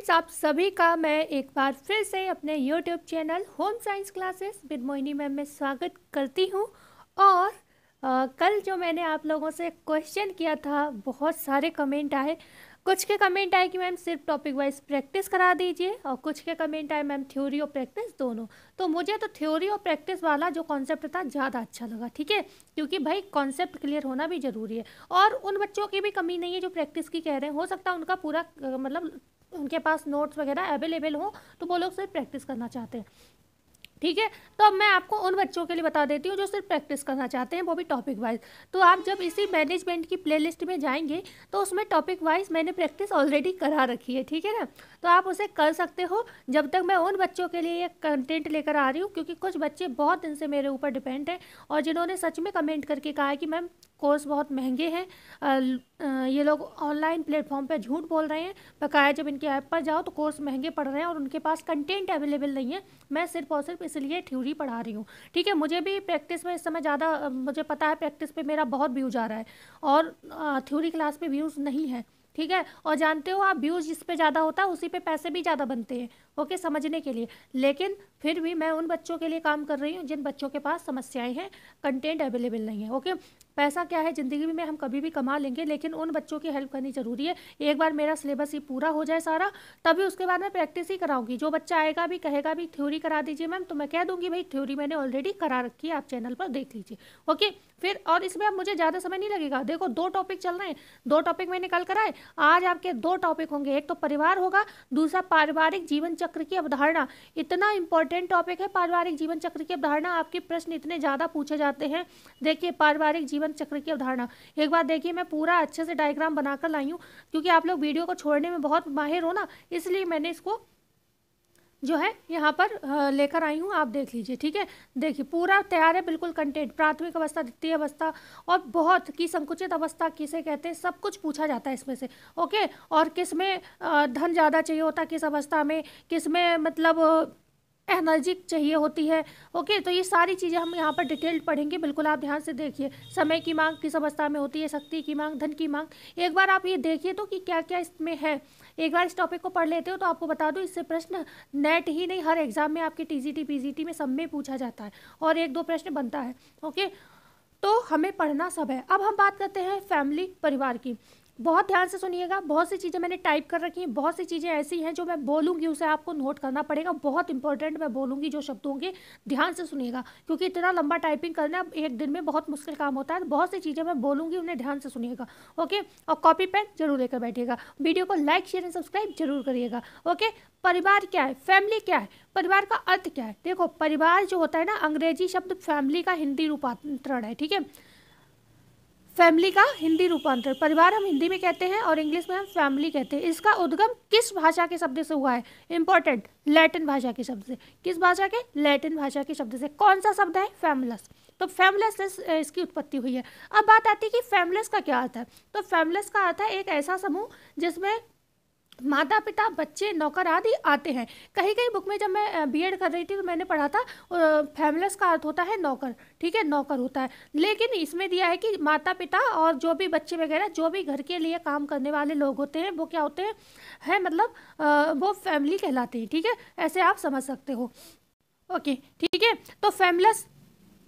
Friends, आप सभी का मैं एक बार फिर से अपने YouTube channel home science classes with Mohini ma'am में स्वागत करती हूँ। और कल जो मैंने आप लोगों से क्वेश्चन किया था, बहुत सारे कमेंट आए। कुछ के कमेंट आए कि मैम सिर्फ टॉपिक वाइज प्रैक्टिस करा दीजिए, और कुछ के कमेंट आए मैम थ्योरी और प्रैक्टिस दोनों। तो मुझे तो थ्योरी और प्रैक्टिस वाला जो कॉन्सेप्ट था ज़्यादा अच्छा लगा, ठीक है, क्योंकि भाई कॉन्सेप्ट क्लियर होना भी ज़रूरी है। और उन बच्चों की भी कमी नहीं है जो प्रैक्टिस की कह रहे हैं, हो सकता है उनका पूरा मतलब उनके पास नोट्स वगैरह अवेलेबल हो, तो वो लोग सिर्फ प्रैक्टिस करना चाहते हैं, ठीक है। तो अब मैं आपको उन बच्चों के लिए बता देती हूँ जो सिर्फ प्रैक्टिस करना चाहते हैं, वो भी टॉपिक वाइज। तो आप जब इसी मैनेजमेंट की प्लेलिस्ट में जाएंगे तो उसमें टॉपिक वाइज मैंने प्रैक्टिस ऑलरेडी करा रखी है, ठीक है ना। तो आप उसे कर सकते हो जब तक मैं उन बच्चों के लिए ये कंटेंट लेकर आ रही हूँ, क्योंकि कुछ बच्चे बहुत दिन से मेरे ऊपर डिपेंड हैं और जिन्होंने सच में कमेंट करके कहा है कि मैम कोर्स बहुत महंगे हैं, ये लोग ऑनलाइन प्लेटफॉर्म पे झूठ बोल रहे हैं, बकाया जब इनके ऐप पर जाओ तो कोर्स महंगे पड़ रहे हैं और उनके पास कंटेंट अवेलेबल नहीं है। मैं सिर्फ और सिर्फ इसलिए थ्योरी पढ़ा रही हूँ, ठीक है। मुझे भी प्रैक्टिस में इस समय ज़्यादा मुझे पता है प्रैक्टिस पे मेरा बहुत व्यूज़ आ रहा है और थ्योरी क्लास पे व्यूज़ नहीं है, ठीक है। और जानते हो आप, व्यूज़ जिस पे ज़्यादा होता है उसी पे पैसे भी ज़्यादा बनते हैं, ओके, समझने के लिए। लेकिन फिर भी मैं उन बच्चों के लिए काम कर रही हूँ जिन बच्चों के पास समस्याएं हैं, कंटेंट अवेलेबल नहीं है, ओके। पैसा क्या है, ज़िंदगी में हम कभी भी कमा लेंगे, लेकिन उन बच्चों की हेल्प करनी ज़रूरी है। एक बार मेरा सिलेबस ही पूरा हो जाए सारा, तभी उसके बाद मैं प्रैक्टिस ही कराऊंगी। जो बच्चा आएगा भी कहेगा भी थ्योरी करा दीजिए मैम, तो मैं कह दूंगी भाई थ्योरी मैंने ऑलरेडी करा रखी है, आप चैनल पर देख लीजिए, ओके। फिर और इसमें अब मुझे ज़्यादा समय नहीं लगेगा। देखो 2 टॉपिक चल रहे हैं, 2 टॉपिक मैंने कल कराए, आज आपके 2 टॉपिक होंगे। एक तो परिवार होगा, दूसरा पारिवारिक जीवन चक्र की अवधारणा। इतना इंपॉर्टेंट टॉपिक है पारिवारिक जीवन चक्र की अवधारणा, आपके प्रश्न इतने ज़्यादा पूछे जाते हैं। देखिए पारिवारिक जीवन चक्र की अवधारणा एक बार देखिए, मैं पूरा अच्छे से डायग्राम बनाकर लाई हूँ, क्योंकि आप लोग वीडियो को छोड़ने में बहुत माहिर हो ना, इसलिए मैंने इसको जो है यहाँ पर लेकर आई हूँ। आप देख लीजिए, ठीक है। देखिए पूरा तैयार है बिल्कुल कंटेंट, प्राथमिक अवस्था, द्वितीय अवस्था और बहुत की संकुचित अवस्था किसे कहते हैं, सब कुछ पूछा जाता है इसमें से, ओके। और किस में धन ज़्यादा चाहिए होता है, किस अवस्था में, किस में मतलब एनर्जी चाहिए होती है, ओके। तो ये सारी चीज़ें हम यहाँ पर डिटेल्ड पढ़ेंगे, बिल्कुल आप ध्यान से देखिए। समय की मांग किस अवस्था में होती है, शक्ति की मांग, धन की मांग। एक बार आप ये देखिए तो कि क्या क्या इसमें है, एक बार इस टॉपिक को पढ़ लेते हो तो आपको बता दूं, इससे प्रश्न नेट ही नहीं हर एग्जाम में आपके टीजीटी पीजीटी में सब में पूछा जाता है और 1-2 प्रश्न बनता है, ओके। तो हमें पढ़ना सब है। अब हम बात करते हैं फैमिली, परिवार की। बहुत ध्यान से सुनिएगा, बहुत सी चीज़ें मैंने टाइप कर रखी हैं, बहुत सी चीज़ें ऐसी हैं जो मैं बोलूँगी उसे आपको नोट करना पड़ेगा। बहुत इंपॉर्टेंट मैं बोलूँगी जो शब्द होंगे, ध्यान से सुनिएगा, क्योंकि इतना लंबा टाइपिंग करना एक दिन में बहुत मुश्किल काम होता है। बहुत सी चीज़ें मैं बोलूँगी, उन्हें ध्यान से सुनिएगा, ओके। और कॉपी पेन जरूर लेकर बैठिएगा। वीडियो को लाइक शेयर एंड सब्सक्राइब जरूर करिएगा, ओके। परिवार क्या है, फैमिली क्या है, परिवार का अर्थ क्या है। देखो परिवार जो होता है ना, अंग्रेजी शब्द फैमिली का हिंदी रूपांतरण है, ठीक है। फैमिली का हिंदी रूपांतर, परिवार हम हिंदी में कहते हैं और इंग्लिश में हम फैमिली कहते हैं। इसका उद्गम किस भाषा के शब्द से हुआ है, इंपॉर्टेंट, लैटिन भाषा के शब्द से। किस भाषा के, लैटिन भाषा के शब्द से। कौन सा शब्द है, फैमिलस। तो फैमिलस से इसकी उत्पत्ति हुई है। अब बात आती है कि फैमिलस का क्या अर्थ है। तो फैमिलस का अर्थ है एक ऐसा समूह जिसमें माता पिता बच्चे नौकर आदि आते हैं। कहीं कहीं बुक में जब मैं बीएड कर रही थी तो मैंने पढ़ा था फैमिलीज का अर्थ होता है नौकर, ठीक है, नौकर होता है। लेकिन इसमें दिया है कि माता पिता और जो भी बच्चे वगैरह जो भी घर के लिए काम करने वाले लोग होते हैं वो क्या होते हैं मतलब वो फैमिली कहलाते हैं, ठीक है। ऐसे आप समझ सकते हो, ओके, ठीक है। तो फैमिलीज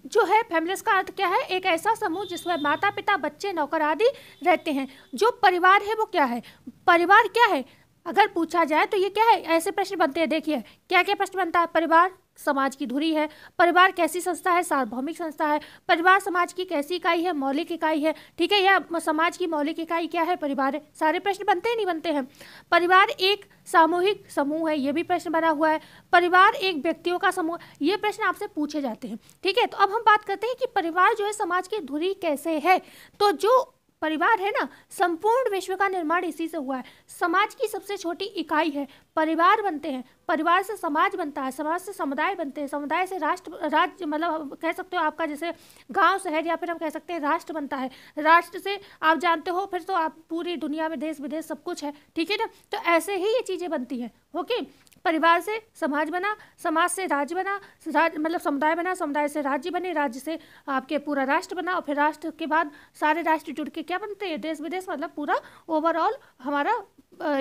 जो है, फैमिलीज का अर्थ क्या है, एक ऐसा समूह जिसमें माता पिता बच्चे नौकर आदि रहते हैं। जो परिवार है वो क्या है, परिवार क्या है अगर पूछा जाए तो ये क्या है, ऐसे प्रश्न बनते हैं। देखिए क्या क्या प्रश्न बनता है। परिवार समाज की धुरी है, परिवार कैसी संस्था है, सार्वभौमिक संस्था है, परिवार समाज की कैसी इकाई है, मौलिक इकाई है, ठीक है, या समाज की मौलिक इकाई क्या है, परिवार है। सारे प्रश्न बनते हैं नहीं बनते हैं। परिवार एक सामूहिक समूह है, ये भी प्रश्न बना हुआ है। परिवार एक व्यक्तियों का समूह, ये प्रश्न आपसे पूछे जाते हैं, ठीक है। तो अब हम बात करते हैं कि परिवार जो है समाज की धुरी कैसे है। तो जो परिवार है ना, संपूर्ण विश्व का निर्माण इसी से हुआ है। समाज की सबसे छोटी इकाई है, परिवार बनते हैं, परिवार से समाज बनता है, समाज से समुदाय बनते हैं, समुदाय से राष्ट्र, राज्य, मतलब कह सकते हो आपका जैसे गांव शहर, या फिर हम कह सकते हैं राष्ट्र बनता है। राष्ट्र से आप जानते हो फिर तो आप पूरी दुनिया में देश विदेश सब कुछ है, ठीक है ना। तो ऐसे ही ये चीज़ें बनती हैं, ओके। परिवार से समाज बना, समाज से राज्य बना, मतलब समुदाय बना, समुदाय से राज्य बने, राज्य से आपके पूरा राष्ट्र बना, और फिर राष्ट्र के बाद सारे राष्ट्र जुड़ के क्या बनते हैं, देश विदेश, मतलब पूरा ओवरऑल हमारा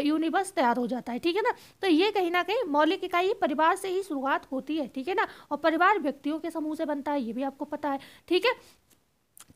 यूनिवर्स तैयार हो जाता है, ठीक है ना। तो ये कहीं ना कहीं मौलिक इकाई परिवार से ही शुरुआत होती है, ठीक है ना। और परिवार व्यक्तियों के समूह से बनता है, ये भी आपको पता है, ठीक है।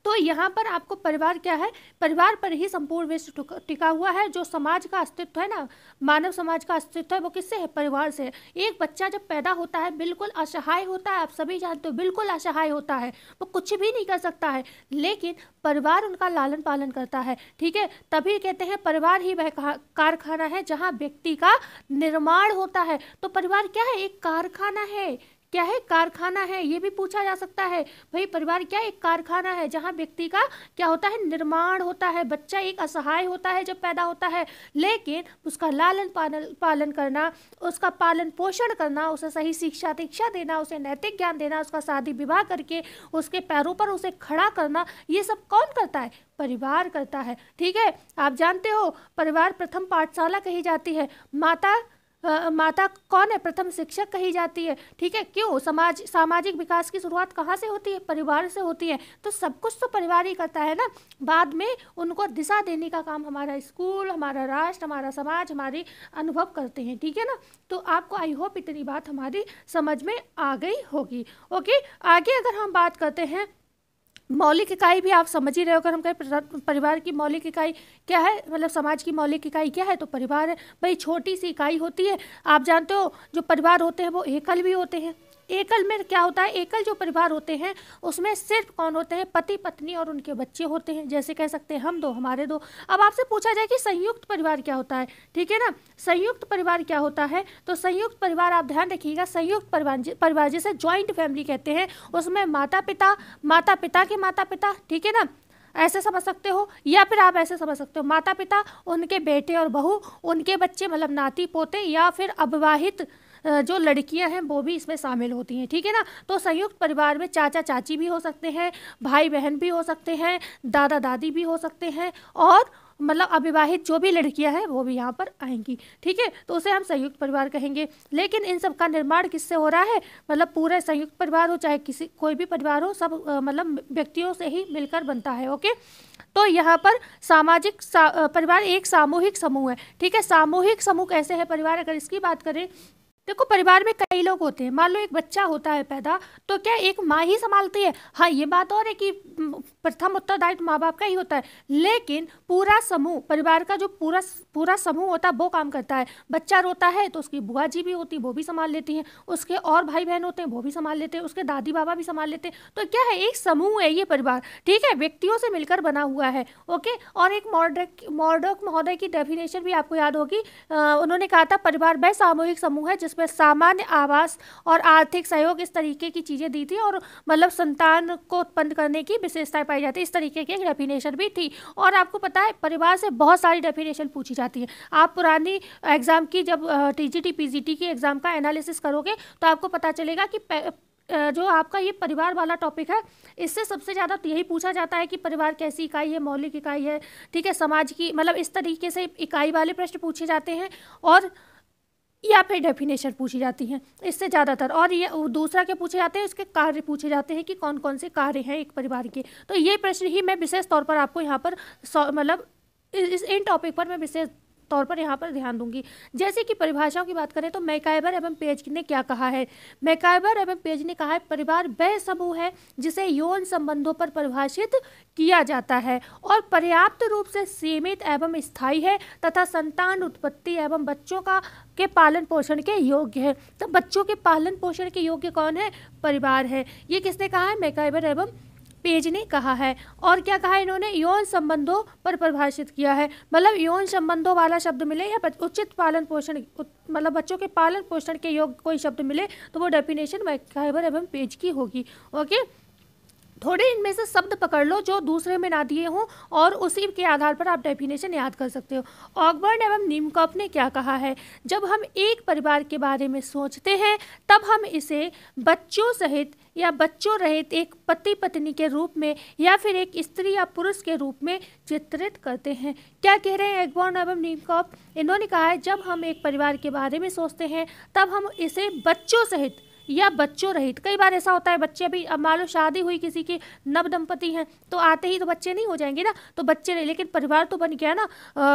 तो यहाँ पर आपको परिवार क्या है, परिवार पर ही संपूर्ण विश्व टिका हुआ है। जो समाज का अस्तित्व है ना, मानव समाज का अस्तित्व है, वो किससे है, परिवार से। एक बच्चा जब पैदा होता है बिल्कुल असहाय होता है, आप सभी जानते हो, बिल्कुल असहाय होता है, वो कुछ भी नहीं कर सकता है, लेकिन परिवार उनका लालन पालन करता है, ठीक है। तभी कहते हैं परिवार ही वह कारखाना है जहाँ व्यक्ति का निर्माण होता है। तो परिवार क्या है, एक कारखाना है। क्या है, कारखाना है। ये भी पूछा जा सकता है, भाई परिवार क्या, एक कारखाना है जहाँ व्यक्ति का क्या होता है, निर्माण होता है। बच्चा एक असहाय होता है जब पैदा होता है, लेकिन उसका लालन पालन करना, उसका पालन पोषण करना, उसे सही शिक्षा दीक्षा देना, उसे नैतिक ज्ञान देना, उसका शादी विवाह करके उसके पैरों पर उसे खड़ा करना, ये सब कौन करता है, परिवार करता है, ठीक है। आप जानते हो परिवार प्रथम पाठशाला कही जाती है। माता कौन है, प्रथम शिक्षक कही जाती है, ठीक है। क्यों, सामाजिक विकास की शुरुआत कहाँ से होती है, परिवार से होती है। तो सब कुछ तो परिवार ही करता है ना। बाद में उनको दिशा देने का काम हमारा स्कूल, हमारा राष्ट्र, हमारा समाज, हमारी अनुभव करते हैं, ठीक है ना। तो आपको आई होप इतनी बात हमारी समझ में आ गई होगी। ओके, आगे अगर हम बात करते हैं, मौलिक इकाई भी आप समझ ही रहे हो। अगर हम कहें परिवार की मौलिक इकाई क्या है, मतलब समाज की मौलिक इकाई क्या है, तो परिवार है। भाई छोटी सी इकाई होती है, आप जानते हो जो परिवार होते हैं वो एकल भी होते हैं। एकल में क्या होता है, एकल जो परिवार होते हैं उसमें सिर्फ कौन होते हैं, पति पत्नी और उनके बच्चे होते हैं। जैसे कह सकते हैं हम दो, हमारे दो। अब आपसे पूछा जाए कि संयुक्त परिवार क्या होता है, ठीक है ना। संयुक्त परिवार क्या होता है, तो संयुक्त परिवार आप ध्यान रखिएगा, संयुक्त परिवार जिसे ज्वाइंट फैमिली कहते हैं, उसमें माता पिता के माता पिता, ठीक है ना, ऐसे समझ सकते हो। या फिर आप ऐसे समझ सकते हो, माता पिता, उनके बेटे और बहू, उनके बच्चे, मतलब नाती पोते, या फिर अविवाहित जो लड़कियां हैं वो भी इसमें शामिल होती हैं, ठीक है ना। तो संयुक्त परिवार में चाचा चाची भी हो सकते हैं, भाई बहन भी हो सकते हैं, दादा दादी भी हो सकते हैं, और मतलब अविवाहित जो भी लड़कियां हैं वो भी यहाँ पर आएंगी, ठीक है। तो उसे हम संयुक्त परिवार कहेंगे। लेकिन इन सब का निर्माण किससे हो रहा है, मतलब पूरे संयुक्त परिवार हो चाहे कोई भी परिवार हो, सब मतलब व्यक्तियों से ही मिलकर बनता है। ओके, तो यहाँ पर परिवार एक सामूहिक समूह है, ठीक है। सामूहिक समूह कैसे है परिवार, अगर इसकी बात करें, देखो परिवार में कई लोग होते हैं। मान लो एक बच्चा होता है पैदा, तो क्या एक माँ ही संभालती है, हाँ ये बात और है कि प्रथम उत्तरदायित्व माँ बाप का ही होता है, लेकिन पूरा समूह, परिवार का जो पूरा समूह होता है वो काम करता है। बच्चा रोता है तो उसकी बुआ जी भी होती, वो भी संभाल लेती हैं, उसके और भाई बहन होते हैं वो भी संभाल लेते हैं, उसके दादी बाबा भी संभाल लेते हैं। तो क्या है, एक समूह है ये परिवार, ठीक है, व्यक्तियों से मिलकर बना हुआ है। ओके, और एक मॉर्डॉक महोदय की डेफिनेशन भी आपको याद होगी, उन्होंने कहा था परिवार वह सामूहिक समूह है जिसमें सामान्य आवास और आर्थिक सहयोग, इस तरीके की चीजें दी थी, और मतलब संतान को उत्पन्न करने की विशेषताएं पाई जाती है, इस तरीके की एक डेफिनेशन भी थी। और आपको पता है परिवार से बहुत सारी डेफिनेशन पूछी जाती है। आप पुरानी एग्जाम की जब टीजीटी पीजीटी की एग्जाम का एनालिसिस करोगे तो आपको पता चलेगा कि जो आपका ये परिवार वाला टॉपिक है, इससे सबसे ज़्यादा तो यही पूछा जाता है कि परिवार कैसी इकाई है, मौलिक इकाई है, ठीक है, समाज की, मतलब इस तरीके से इकाई वाले प्रश्न पूछे जाते हैं, और या फिर डेफिनेशन पूछी जाती हैं इससे ज़्यादातर। और ये दूसरा क्या पूछे जाते हैं, इसके कार्य पूछे जाते हैं कि कौन कौन से कार्य हैं एक परिवार के। तो ये प्रश्न ही मैं विशेष तौर पर आपको यहाँ पर मतलब इन टॉपिक पर मैं विशेष तौर पर यहाँ पर ध्यान दूंगी। जैसे कि परिभाषाओं की बात करें तो मैकाइवर एवं पेज ने क्या कहा है, मैकाइवर एवं पेज ने कहा है परिवार वह समूह है जिसे यौन संबंधों पर परिभाषित किया जाता है और पर्याप्त रूप से सीमित एवं स्थायी है तथा संतान उत्पत्ति एवं बच्चों के पालन पोषण के योग्य है। तो बच्चों के पालन पोषण के योग्य कौन है, परिवार है। ये किसने कहा है, मैकाइवर एवं पेज ने कहा है। और क्या कहा इन्होंने, यौन संबंधों पर परिभाषित किया है, मतलब यौन संबंधों वाला शब्द मिले या उचित पालन पोषण, मतलब बच्चों के पालन पोषण के योग्य कोई शब्द मिले तो वो डेफिनेशन मैकाइवर एवं पेज की होगी। ओके, थोड़े इनमें से शब्द पकड़ लो जो दूसरे में ना दिए हों और उसी के आधार पर आप डेफिनेशन याद कर सकते हो। ऑकबर्न एवं नीमकॉप ने क्या कहा है, जब हम एक परिवार के बारे में सोचते हैं तब हम इसे बच्चों सहित या बच्चों रहित एक पति पत्नी के रूप में या फिर एक स्त्री या पुरुष के रूप में चित्रित करते हैं। क्या कह रहे हैं ऑकबर्न एवं नीमकॉप, इन्होंने कहा है जब हम एक परिवार के बारे में सोचते हैं तब हम इसे बच्चों सहित या बच्चों रहित। कई बार ऐसा होता है बच्चे अभी, अब मान लो शादी हुई किसी की, नव दंपति हैं, तो आते ही तो बच्चे नहीं हो जाएंगे ना, तो बच्चे नहीं, लेकिन परिवार तो बन गया ना,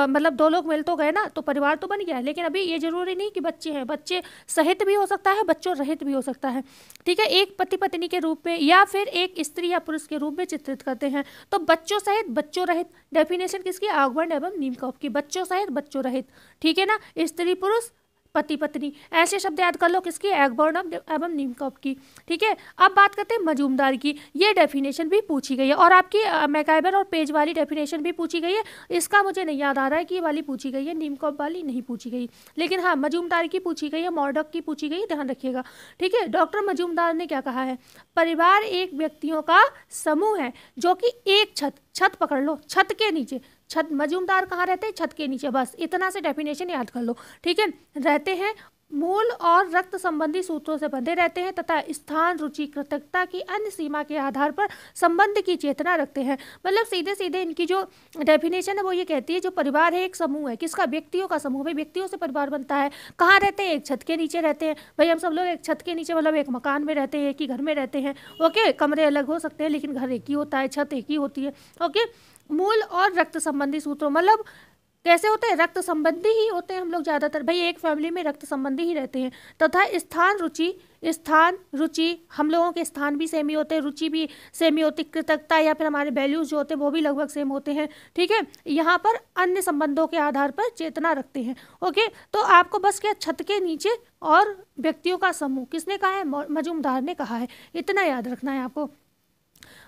मतलब दो लोग मिल तो गए ना, तो परिवार तो बन गया। लेकिन अभी ये जरूरी नहीं कि बच्चे हैं, बच्चे सहित भी हो सकता है, बच्चों रहित भी हो सकता है। ठीक है, एक पति पत्नी के रूप में या फिर एक स्त्री या पुरुष के रूप में चित्रित करते हैं। तो बच्चों सहित, बच्चों रहित, डेफिनेशन किसकी, आगवर्ण एवं नीमकौप की, बच्चों सहित बच्चों रहित। ठीक है ना, स्त्री पुरुष पति पत्नी, ऐसे शब्द याद कर लो किसकी, आगवर्ण एवं नीमकौप की। ठीक है, अब बात करते हैं मजूमदार की। ये डेफिनेशन भी पूछी गई है और आपकी मैकाइबर और पेज वाली डेफिनेशन भी पूछी गई है। इसका मुझे नहीं याद आ रहा है कि ये वाली पूछी गई है, नीमकौप वाली नहीं पूछी गई, लेकिन हाँ मजूमदार की पूछी गई है, मॉर्डॉक की पूछी गई है, ध्यान रखिएगा। ठीक है, डॉक्टर मजूमदार ने क्या कहा है, परिवार एक व्यक्तियों का समूह है जो कि एक छत पकड़ लो, छत के नीचे, छत, मजूमदार कहाँ रहते हैं, छत के नीचे, बस इतना से डेफिनेशन याद कर लो। ठीक है, रहते हैं, मूल और रक्त संबंधी सूत्रों से बंधे रहते हैं तथा स्थान, रुचि, कृतज्ञता की अन्य सीमा के आधार पर संबंध की चेतना रखते हैं। मतलब सीधे सीधे इनकी जो डेफिनेशन है वो ये कहती है, जो परिवार है एक समूह है, किसका, व्यक्तियों का समूह। भाई व्यक्तियों से परिवार बनता है, कहाँ रहते हैं, एक छत के नीचे रहते हैं। भाई हम सब लोग एक छत के नीचे, मतलब एक मकान में रहते हैं, एक ही घर में रहते हैं। ओके, कमरे अलग हो सकते हैं लेकिन घर एक ही होता है, छत एक ही होती है। ओके, मूल और रक्त संबंधी सूत्रों, मतलब कैसे होते हैं, रक्त संबंधी ही होते हैं हम लोग ज़्यादातर, भाई एक फैमिली में रक्त संबंधी ही रहते हैं। तथा स्थान, रुचि, स्थान, रुचि, हम लोगों के स्थान भी सेम ही होते हैं, रुचि भी सेम ही होती, कृतज्ञता या फिर हमारे वैल्यूज़ जो होते हैं वो भी लगभग सेम होते हैं। ठीक है, यहाँ पर अन्य संबंधों के आधार पर चेतना रखते हैं। ओके, तो आपको बस क्या, छत के नीचे और व्यक्तियों का समूह, किसने कहा है, मजूमदार ने कहा है, इतना याद रखना है आपको।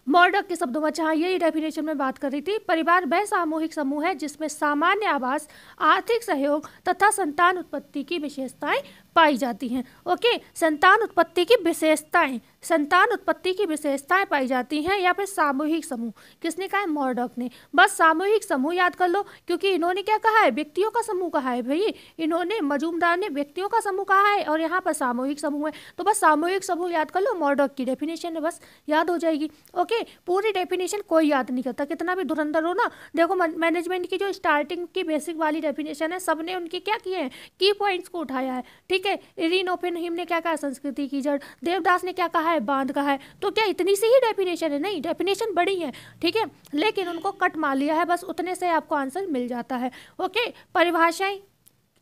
मॉर्डॉक के शब्दों में, जहाँ यही डेफिनेशन में बात कर रही थी, परिवार वह सामूहिक समूह है जिसमें सामान्य आवास, आर्थिक सहयोग तथा संतान उत्पत्ति की विशेषताएं पाई जाती हैं। ओके, संतान उत्पत्ति की विशेषताएं, संतान उत्पत्ति की विशेषताएं पाई जाती हैं या फिर सामूहिक समूह, किसने कहा है, मॉर्डॉक ने। बस सामूहिक समूह याद कर लो, क्योंकि इन्होंने क्या कहा है, व्यक्तियों का समूह कहा है। भाई इन्होंने, मजूमदार ने व्यक्तियों का समूह कहा है और यहाँ पर सामूहिक समूह है, तो बस सामूहिक समूह याद कर लो, मॉर्डॉक की डेफिनेशन है, बस याद हो जाएगी। ओके, पूरी डेफिनेशन कोई याद नहीं करता, कितना भी धुरंधर हो ना। देखो मैनेजमेंट की जो स्टार्टिंग की बेसिक वाली डेफिनेशन है, सबने उनके क्या किए हैं, की पॉइंट्स को उठाया है। ठीक है, इरिन ओपेनहीम ने क्या कहा, संस्कृति की जड़, देवदास ने क्या कहा है, बांध कहा है। तो क्या इतनी सी ही डेफिनेशन है, नहीं, डेफिनेशन बड़ी है। ठीक है, लेकिन उनको कट मार लिया है, बस उतने से आपको आंसर मिल जाता है। ओके, परिभाषाएं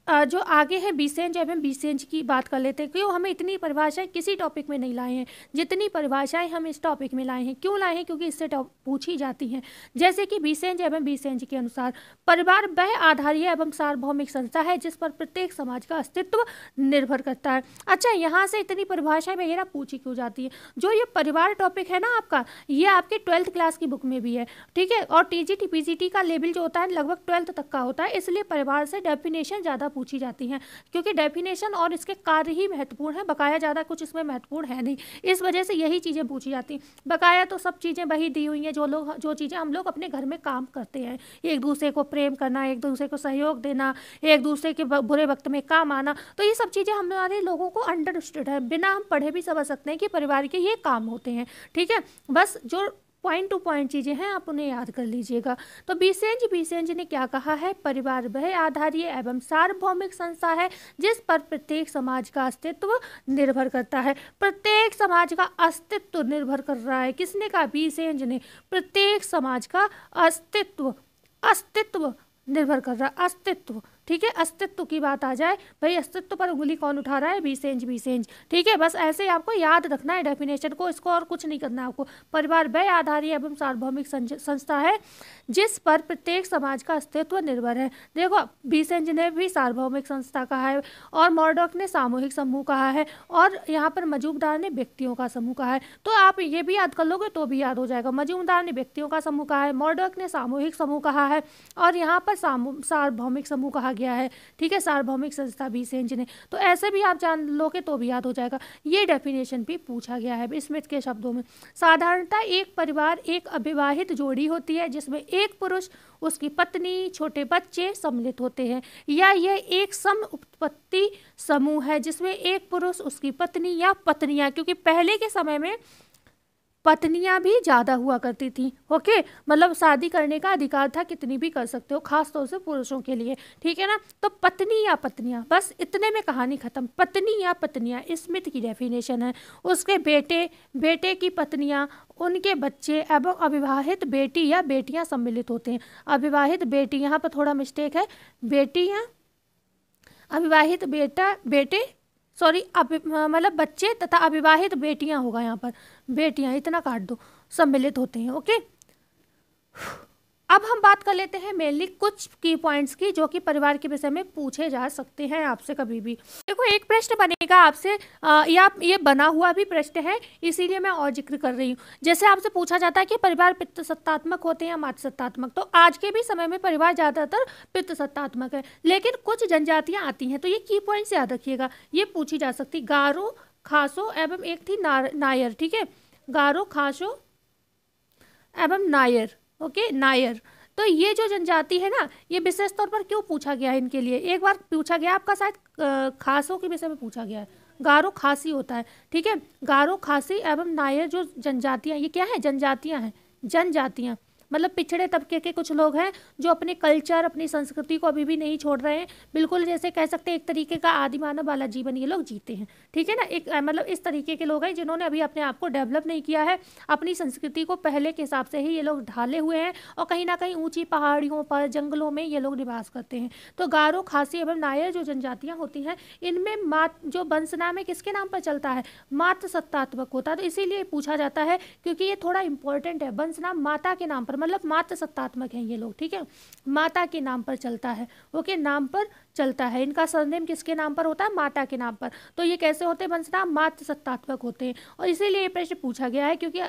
जो आगे है, बीसेंज एवं बीसेंज की बात कर लेते हैं। क्यों हमें इतनी परिभाषाएं किसी टॉपिक में नहीं लाए हैं जितनी परिभाषाएं हम इस टॉपिक में लाए हैं, क्यों लाए हैं, क्योंकि इससे पूछी जाती हैं। जैसे कि बीसेंज एवं बीसेंज के अनुसार, परिवार वह आधारीय एवं सार्वभौमिक संस्था है जिस पर प्रत्येक समाज का अस्तित्व निर्भर करता है। अच्छा, यहाँ से इतनी परिभाषाएं वगैरह पूछी क्यों जाती है, जो ये परिवार टॉपिक है ना आपका, ये आपके 12th क्लास की बुक में भी है। ठीक है, और टीजीटी पीजीटी का लेवल जो होता है लगभग 12th तक का होता है, इसलिए परिवार से डेफिनेशन ज़्यादा पूछी जाती हैं, क्योंकि डेफिनेशन और इसके कार्य ही महत्वपूर्ण है, बकाया ज़्यादा कुछ इसमें महत्वपूर्ण है नहीं, इस वजह से यही चीज़ें पूछी जाती हैं। बकाया तो सब चीज़ें वही दी हुई हैं जो चीज़ें हम लोग अपने घर में काम करते हैं, एक दूसरे को प्रेम करना, एक दूसरे को सहयोग देना, एक दूसरे के बुरे वक्त में काम आना, तो ये सब चीज़ें हमारे लोगों को अंडरस्टूड है, बिना हम पढ़े भी समझ सकते हैं कि परिवार के ये काम होते हैं। ठीक है, बस जो पॉइंट टू पॉइंट चीज़ें हैं आप उन्हें याद कर लीजिएगा। तो बीसेंज ने क्या कहा है, परिवार वह आधारीय एवं सार्वभौमिक संस्था है जिस पर प्रत्येक समाज का अस्तित्व निर्भर करता है। प्रत्येक समाज का अस्तित्व निर्भर कर रहा है, किसने कहा, बीसेंज ने। प्रत्येक समाज का अस्तित्व निर्भर कर रहा है, अस्तित्व। ठीक है, अस्तित्व की बात आ जाए, भाई अस्तित्व पर उंगली कौन उठा रहा है, बीसेंज। ठीक है, बस ऐसे आपको याद रखना है डेफिनेशन को, इसको और कुछ नहीं करना है आपको। परिवार वह आधारीय एवं सार्वभौमिक संस्था है जिस पर प्रत्येक समाज का अस्तित्व निर्भर है। देखो, बीसेंज ने भी सार्वभौमिक संस्था कहा है और मॉर्डॉक ने सामूहिक समूह कहा है और यहाँ पर मजूमदार ने व्यक्तियों का समूह कहा है। तो आप ये भी याद कर लोगे तो भी याद हो जाएगा। मजूमदार ने व्यक्तियों का समूह कहा है, मॉर्डॉक ने सामूहिक समूह कहा है और यहाँ पर सार्वभौमिक समूह कहा गया है। ठीक है, सार्वभौमिक संस्था बीसेंज ने, तो ऐसे भी आप जान लोगे तो भी याद हो जाएगा। ये डेफिनेशन भी पूछा गया है स्मिथ के शब्दों में। साधारणतः एक परिवार एक अविवाहित जोड़ी होती है जिसमें एक पुरुष, उसकी पत्नी, छोटे बच्चे सम्मिलित होते हैं, या यह एक सम उत्पत्ति समूह है जिसमें एक पुरुष, उसकी पत्नी या पत्नियां, क्योंकि पहले के समय में पत्नियां भी ज़्यादा हुआ करती थी। ओके, मतलब शादी करने का अधिकार था, कितनी भी कर सकते हो, खास तौर से पुरुषों के लिए, ठीक है ना। तो पत्नी या पत्नियां, बस इतने में कहानी खत्म। पत्नी या पत्नियां स्मिथ की डेफिनेशन है। उसके बेटे, बेटे की पत्नियां, उनके बच्चे एवं अविवाहित बेटी या बेटियां सम्मिलित होते हैं। अविवाहित बेटी, यहाँ पर थोड़ा मिस्टेक है, बेटियां, अविवाहित बेटा, बेटे, सॉरी, मतलब बच्चे तथा अविवाहित बेटियां होगा यहाँ पर, बेटियां, इतना काट दो, सम्मिलित होते हैं। ओके, अब हम बात कर लेते हैं मेनली कुछ की पॉइंट्स की, जो कि परिवार के विषय में पूछे जा सकते हैं आपसे कभी भी। देखो, एक प्रश्न बनेगा आपसे, या ये बना हुआ भी प्रश्न है, इसीलिए मैं और जिक्र कर रही हूँ। जैसे आपसे पूछा जाता है कि परिवार पितृसत्तात्मक होते हैं या मातृसत्तात्मक, तो आज के भी समय में परिवार ज़्यादातर पितृसत्तात्मक है, लेकिन कुछ जनजातियाँ आती हैं, तो ये की पॉइंट्स याद रखिएगा, ये पूछी जा सकती। गारो, खासो एवं एक थी नायर, ठीक है, गारो, खासो एवं नायर। ओके, नायर। तो ये जो जनजाति है ना, ये विशेष तौर पर क्यों पूछा गया है इनके लिए, एक बार पूछा गया आपका शायद खासों के विषय में पूछा गया है, गारो खासी होता है, ठीक है, गारो खासी एवं नायर जो जनजातियाँ, ये क्या है, जनजातियाँ हैं, जनजातियाँ, मतलब पिछड़े तबके के कुछ लोग हैं जो अपने कल्चर, अपनी संस्कृति को अभी भी नहीं छोड़ रहे हैं, बिल्कुल जैसे कह सकते हैं एक तरीके का आदि मानव वाला जीवन ये लोग जीते हैं, ठीक है ना। एक मतलब इस तरीके के लोग हैं जिन्होंने अभी अपने आप को डेवलप नहीं किया है, अपनी संस्कृति को पहले के हिसाब से ही ये लोग ढाले हुए हैं, और कहीं ना कहीं ऊंची पहाड़ियों पर, जंगलों में ये लोग निवास करते हैं। तो गारो, खासी एवं नायर जो जनजातियाँ होती हैं, इनमें जो वंशनाम है किसके नाम पर चलता है, मातृसत्तात्मक होता है। तो इसीलिए पूछा जाता है, क्योंकि ये थोड़ा इंपॉर्टेंट है, वंशनाम माता के नाम पर, मतलब मातृ सत्तात्मक हैं ये लोग, ठीक है, माता के नाम पर चलता है। ओके, नाम पर चलता है, इनका सरनेम किसके नाम पर होता है, माता के नाम पर। तो ये कैसे होते हैं, वंशनाम मातृ सत्तात्मक होते हैं, और इसीलिए ये प्रश्न पूछा गया है, क्योंकि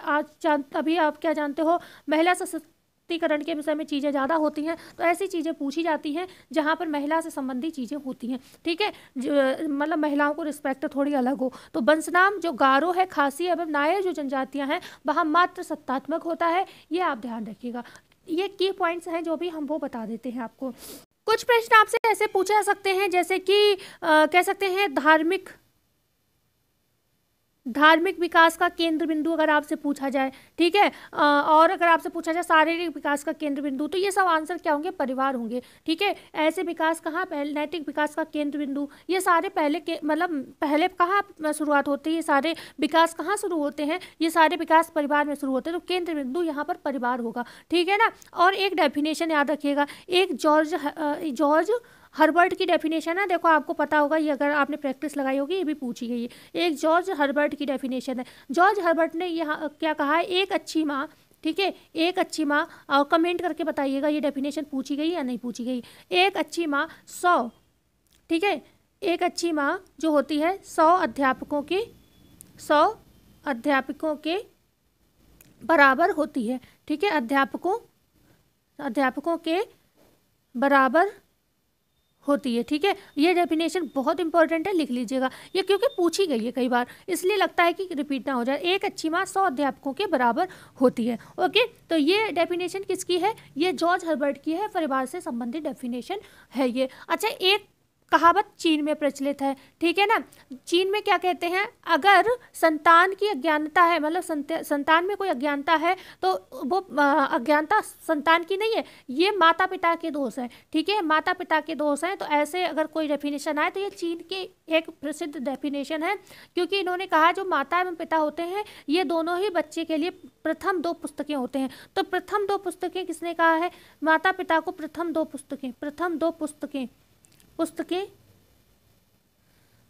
अभी आप क्या जानते हो, महिला सशक्तिकरण के विषय में चीज़ें ज़्यादा होती हैं, तो ऐसी चीज़ें पूछी जाती हैं जहाँ पर महिला से संबंधित चीज़ें होती हैं, ठीक है, मतलब महिलाओं को रिस्पेक्ट थोड़ी अलग हो। तो वंशनाम जो गारो है, खासी एवं नायर जो जनजातियाँ हैं, वहाँ मातृ सत्तात्मक होता है, ये आप ध्यान रखिएगा। ये की पॉइंट्स हैं जो भी हम वो बता देते हैं आपको। कुछ प्रश्न आपसे ऐसे पूछे जा सकते हैं, जैसे कि कह सकते हैं धार्मिक विकास का केंद्र बिंदु अगर आपसे पूछा जाए, ठीक है, और अगर आपसे पूछा जाए शारीरिक विकास का केंद्र बिंदु, तो ये सब आंसर क्या होंगे, परिवार होंगे, ठीक है। ऐसे विकास कहाँ, नैतिक विकास का केंद्र बिंदु, ये सारे पहले के मतलब पहले कहाँ शुरुआत होती है, ये सारे विकास कहाँ शुरू होते हैं, ये सारे विकास परिवार में शुरू होते हैं, तो केंद्र बिंदु यहाँ पर परिवार होगा, ठीक है ना। और एक डेफिनेशन याद रखिएगा, एक जॉर्ज हर्बर्ट की डेफिनेशन है, देखो आपको पता होगा, ये अगर आपने प्रैक्टिस लगाई होगी ये भी पूछी गई है। एक जॉर्ज हर्बर्ट की डेफिनेशन है। जॉर्ज हर्बर्ट ने यहाँ क्या कहा है, एक अच्छी माँ, ठीक है, एक अच्छी माँ, और कमेंट करके बताइएगा ये डेफिनेशन पूछी गई या नहीं पूछी गई। एक अच्छी माँ 100, ठीक है, एक अच्छी माँ जो होती है 100 अध्यापकों के बराबर होती है, ठीक है, अध्यापकों के बराबर होती है, ठीक है। ये डेफिनेशन बहुत इंपॉर्टेंट है, लिख लीजिएगा, ये क्योंकि पूछी गई है कई बार, इसलिए लगता है कि रिपीट ना हो जाए। एक अच्छी माँ 100 अध्यापकों के बराबर होती है। ओके, तो ये डेफिनेशन किसकी है, ये जॉर्ज हर्बर्ट की है, परिवार से संबंधित डेफिनेशन है ये। अच्छा, एक कहावत चीन में प्रचलित है, ठीक है ना। चीन में क्या कहते हैं, अगर संतान की अज्ञानता है, मतलब संतान में कोई अज्ञानता है, तो वो अज्ञानता संतान की नहीं है, ये माता पिता के दोष है, ठीक है, माता पिता के दोष हैं। तो ऐसे अगर कोई डेफिनेशन आए तो ये चीन की एक प्रसिद्ध डेफिनेशन है, क्योंकि इन्होंने कहा जो माता एवं पिता होते हैं, ये दोनों ही बच्चे के लिए प्रथम 2 पुस्तकें होते हैं। तो प्रथम 2 पुस्तकें किसने कहा है, माता पिता को प्रथम 2 पुस्तकें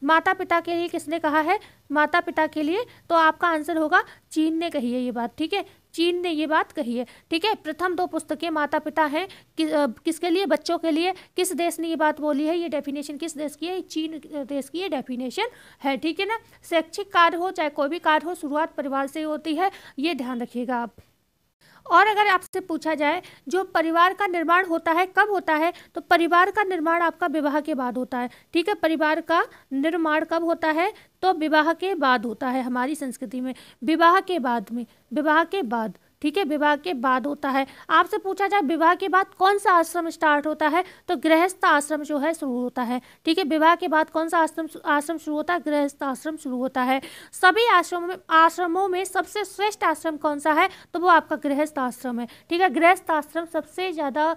माता पिता के लिए किसने कहा है, माता पिता के लिए। तो आपका आंसर होगा चीन ने कही है ये बात, ठीक है, चीन ने ये बात कही है, ठीक है। प्रथम 2 पुस्तकें माता पिता हैं, किसके लिए, बच्चों के लिए। किस देश ने ये बात बोली है, ये डेफिनेशन किस देश की है, चीन देश की ये डेफिनेशन है, ठीक है ना। शैक्षिक कार्य हो चाहे कोई भी कार्य हो, शुरुआत परिवार से होती है, ये ध्यान रखिएगा आप। और अगर आपसे पूछा जाए जो परिवार का निर्माण होता है कब होता है, तो परिवार का निर्माण आपका विवाह के बाद होता है, ठीक है। परिवार का निर्माण कब होता है, तो विवाह के बाद होता है, हमारी संस्कृति में विवाह के बाद, ठीक है, विवाह के बाद होता है। आपसे पूछा जाए विवाह के बाद कौन सा आश्रम स्टार्ट होता है, तो गृहस्थ आश्रम जो है शुरू होता है। ठीक है, विवाह के बाद कौन सा आश्रम शुरू होता है, गृहस्थ आश्रम शुरू होता है। सभी आश्रमों में सबसे श्रेष्ठ आश्रम कौन सा है, तो वो आपका गृहस्थ आश्रम है। ठीक है, गृहस्थ आश्रम सबसे ज़्यादा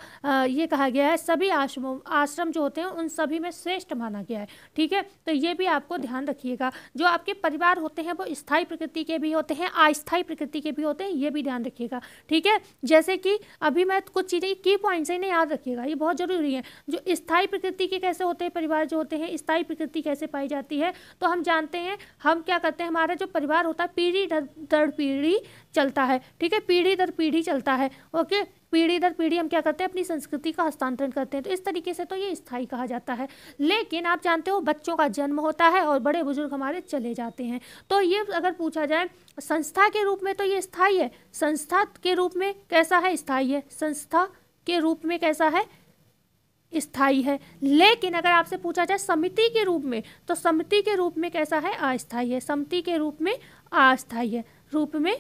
ये कहा गया है, सभी आश्रम जो होते हैं उन सभी में श्रेष्ठ माना गया है। ठीक है, तो ये भी आपको ध्यान रखिएगा। जो आपके परिवार होते हैं वो स्थायी प्रकृति के भी होते हैं, अस्थायी प्रकृति के भी होते हैं, ये भी ध्यान रखिएगा। ठीक है, जैसे कि अभी मैं कुछ चीज़ें की पॉइंट्स है, इन्हें याद रखिएगा, ये बहुत जरूरी है। जो स्थायी प्रकृति के कैसे होते हैं परिवार जो होते हैं, स्थायी प्रकृति कैसे पाई जाती है, तो हम जानते हैं हम क्या करते हैं, हमारा जो परिवार होता है पीढ़ी दर पीढ़ी चलता है। ठीक है, पीढ़ी दर पीढ़ी चलता है। ओके, पीढ़ी दर पीढ़ी हम क्या करते हैं, अपनी संस्कृति का हस्तांतरण करते हैं, तो इस तरीके से तो ये स्थायी कहा जाता है। लेकिन आप जानते हो बच्चों का जन्म होता है और बड़े बुजुर्ग हमारे चले जाते हैं, तो ये अगर पूछा जाए संस्था के रूप में तो ये स्थायी है। संस्था के रूप में कैसा है, स्थायी है। संस्था के रूप में कैसा है, स्थायी है। लेकिन अगर आपसे पूछा जाए समिति के रूप में, तो समिति के रूप में कैसा है, अस्थायी है। समिति के रूप में अस्थायी है, रूप में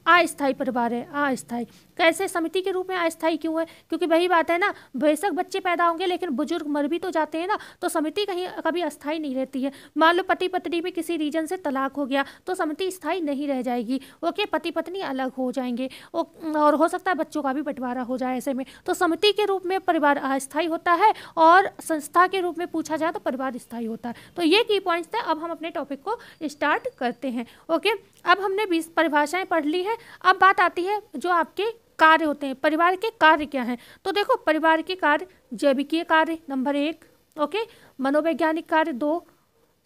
अस्थायी परिवार है, अस्थायी। कैसे समिति के रूप में अस्थायी क्यों है, क्योंकि वही बात है ना, बेशक बच्चे पैदा होंगे लेकिन बुजुर्ग मर भी तो जाते हैं ना, तो समिति कहीं कभी अस्थायी नहीं रहती है। मान लो पति पत्नी में किसी रीजन से तलाक हो गया तो समिति स्थायी नहीं रह जाएगी। ओके, पति पत्नी अलग हो जाएंगे और हो सकता है बच्चों का भी बंटवारा हो जाए ऐसे में, तो समिति के रूप में परिवार अस्थायी होता है और संस्था के रूप में पूछा जाए तो परिवार स्थायी होता है। तो ये की पॉइंट्स थे। अब हम अपने टॉपिक को स्टार्ट करते हैं। ओके, अब हमने 20 परिभाषाएं पढ़ ली है। अब बात आती है जो आपके कार्य होते हैं, परिवार के कार्य क्या हैं। तो देखो परिवार के कार्य, जैविकीय कार्य नंबर 1, ओके, मनोवैज्ञानिक कार्य 2,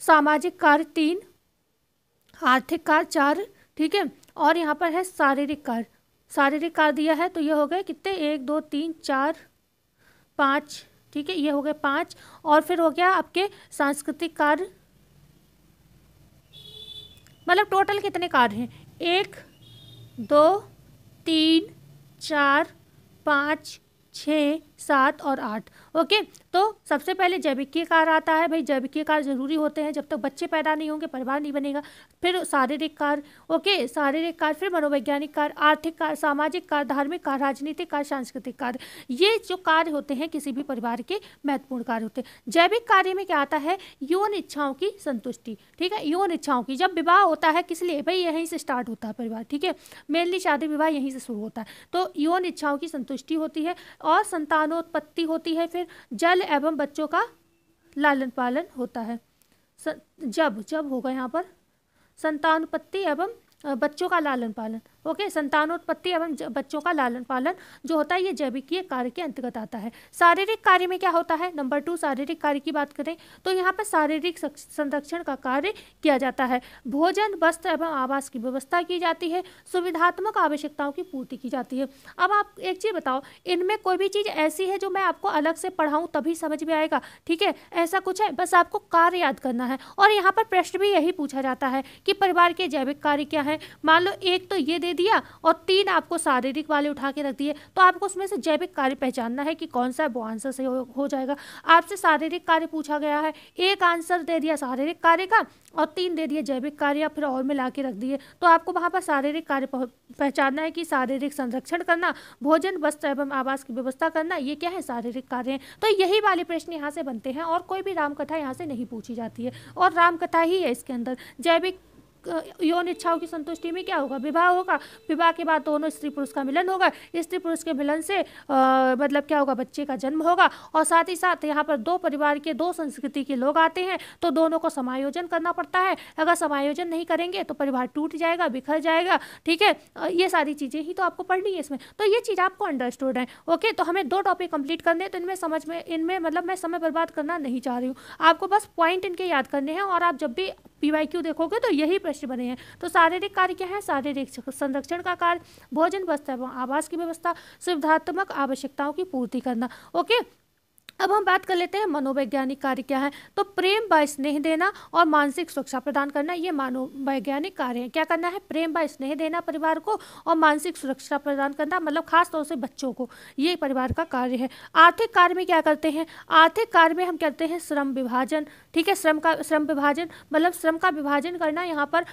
सामाजिक कार्य 3, आर्थिक कार्य 4, ठीक है, और यहाँ पर है शारीरिक कार्य। शारीरिक कार्य दिया है तो ये हो गए कितने, 1 2 3 4 5, ठीक है, ये हो गए 5। और फिर हो गया आपके सांस्कृतिक कार्य, मतलब टोटल कितने कार्य हैं, 1 2 3 4 5 6 7 और 8। ओके, तो सबसे पहले जैविकीय कार्य आता है। भाई जैविकीय कार्य जरूरी होते हैं, जब तक बच्चे पैदा नहीं होंगे परिवार नहीं बनेगा। फिर शारीरिक कार्य, ओके, शारीरिक कार्य, फिर मनोवैज्ञानिक कार्य, आर्थिक कार्य, सामाजिक कार्य, धार्मिक कार्य, राजनीतिक कार्य, सांस्कृतिक कार्य। ये जो कार्य होते हैं किसी भी परिवार के महत्वपूर्ण कार्य होते हैं। जैविक कार्य में क्या आता है, यौन इच्छाओं की संतुष्टि। ठीक है, यौन इच्छाओं की, जब विवाह होता है किस लिए, भाई यहीं से स्टार्ट होता है परिवार। ठीक है, मेनली शादी विवाह यहीं से शुरू होता है, तो यौन इच्छाओं की संतुष्टि होती है और संतानोत्पत्ति होती है। फिर जल एवं बच्चों का लालन पालन होता है। जब होगा यहाँ पर संतानोत्पत्ति एवं बच्चों का लालन पालन। ओके, संतानोत्पत्ति एवं बच्चों का लालन पालन जो होता है ये जैविकीय कार्य के अंतर्गत आता है। शारीरिक कार्य में क्या होता है, नंबर 2 शारीरिक कार्य की बात करें तो यहाँ पर शारीरिक संरक्षण का कार्य किया जाता है। भोजन, वस्त्र एवं आवास की व्यवस्था की जाती है। सुविधात्मक आवश्यकताओं की पूर्ति की जाती है। अब आप एक चीज़ बताओ, इनमें कोई भी चीज़ ऐसी है जो मैं आपको अलग से पढ़ाऊँ तभी समझ में आएगा? ठीक है, ऐसा कुछ है, बस आपको कार्य याद करना है। और यहाँ पर प्रश्न भी यही पूछा जाता है कि परिवार के जैविक कार्य क्या है। मान लो एक तो ये दे दिया और 3 आपको शारीरिक वाले उठा के रख दिए, तो आपको उसमें से जैविक कार्य पहचानना है कि कौन सा है, वो आंसर से हो जाएगा। आपसे शारीरिक कार्य पूछा गया है, एक आंसर दे दिया शारीरिक कार्य का और 3 दे दिए जैविक कार्य या फिर और मिला के रख दिए, तो आपको वहाँ पर शारीरिक कार्य पहचानना है कि शारीरिक संरक्षण करना, भोजन, वस्त्र एवं आवास की व्यवस्था करना, ये क्या है, शारीरिक कार्य हैं। तो यही वाले प्रश्न यहाँ से बनते हैं और कोई भी रामकथा यहाँ से नहीं पूछी जाती है, और रामकथा ही है इसके अंदर। जैविक यौन इच्छाओं की संतुष्टि में क्या होगा, विवाह होगा, विवाह के बाद दोनों स्त्री पुरुष का मिलन होगा, स्त्री पुरुष के मिलन से मतलब क्या होगा, बच्चे का जन्म होगा, और साथ ही साथ यहाँ पर 2 परिवार के 2 संस्कृति के लोग आते हैं तो दोनों को समायोजन करना पड़ता है। अगर समायोजन नहीं करेंगे तो परिवार टूट जाएगा, बिखर जाएगा। ठीक है, ये सारी चीज़ें ही तो आपको पढ़नी है इसमें, तो ये चीज़ आपको अंडरस्टूड है। ओके, तो हमें 2 टॉपिक कंप्लीट करने हैं, तो इनमें मतलब मैं समय बर्बाद करना नहीं चाह रही हूँ, आपको बस पॉइंट इनके याद करने हैं। और आप जब भी PYQ देखोगे तो यही प्रश्न बने हैं। तो शारीरिक कार्य क्या है, शारीरिक संरक्षण का कार्य, भोजन, वस्त्र एवं आवास की व्यवस्था, सुविधात्मक आवश्यकताओं की पूर्ति करना। ओके, अब हम बात कर लेते हैं मनोवैज्ञानिक कार्य क्या है। तो प्रेम व स्नेह देना और मानसिक सुरक्षा प्रदान करना, ये मनोवैज्ञानिक कार्य है। क्या करना है? प्रेम व स्नेह देना परिवार को और मानसिक सुरक्षा प्रदान करना, मतलब खास तौर से बच्चों को, ये परिवार का कार्य है। आर्थिक कार्य में क्या करते हैं? आर्थिक कार्य में हम करते हैं श्रम विभाजन। ठीक है, श्रम विभाजन मतलब श्रम का विभाजन करना। यहाँ पर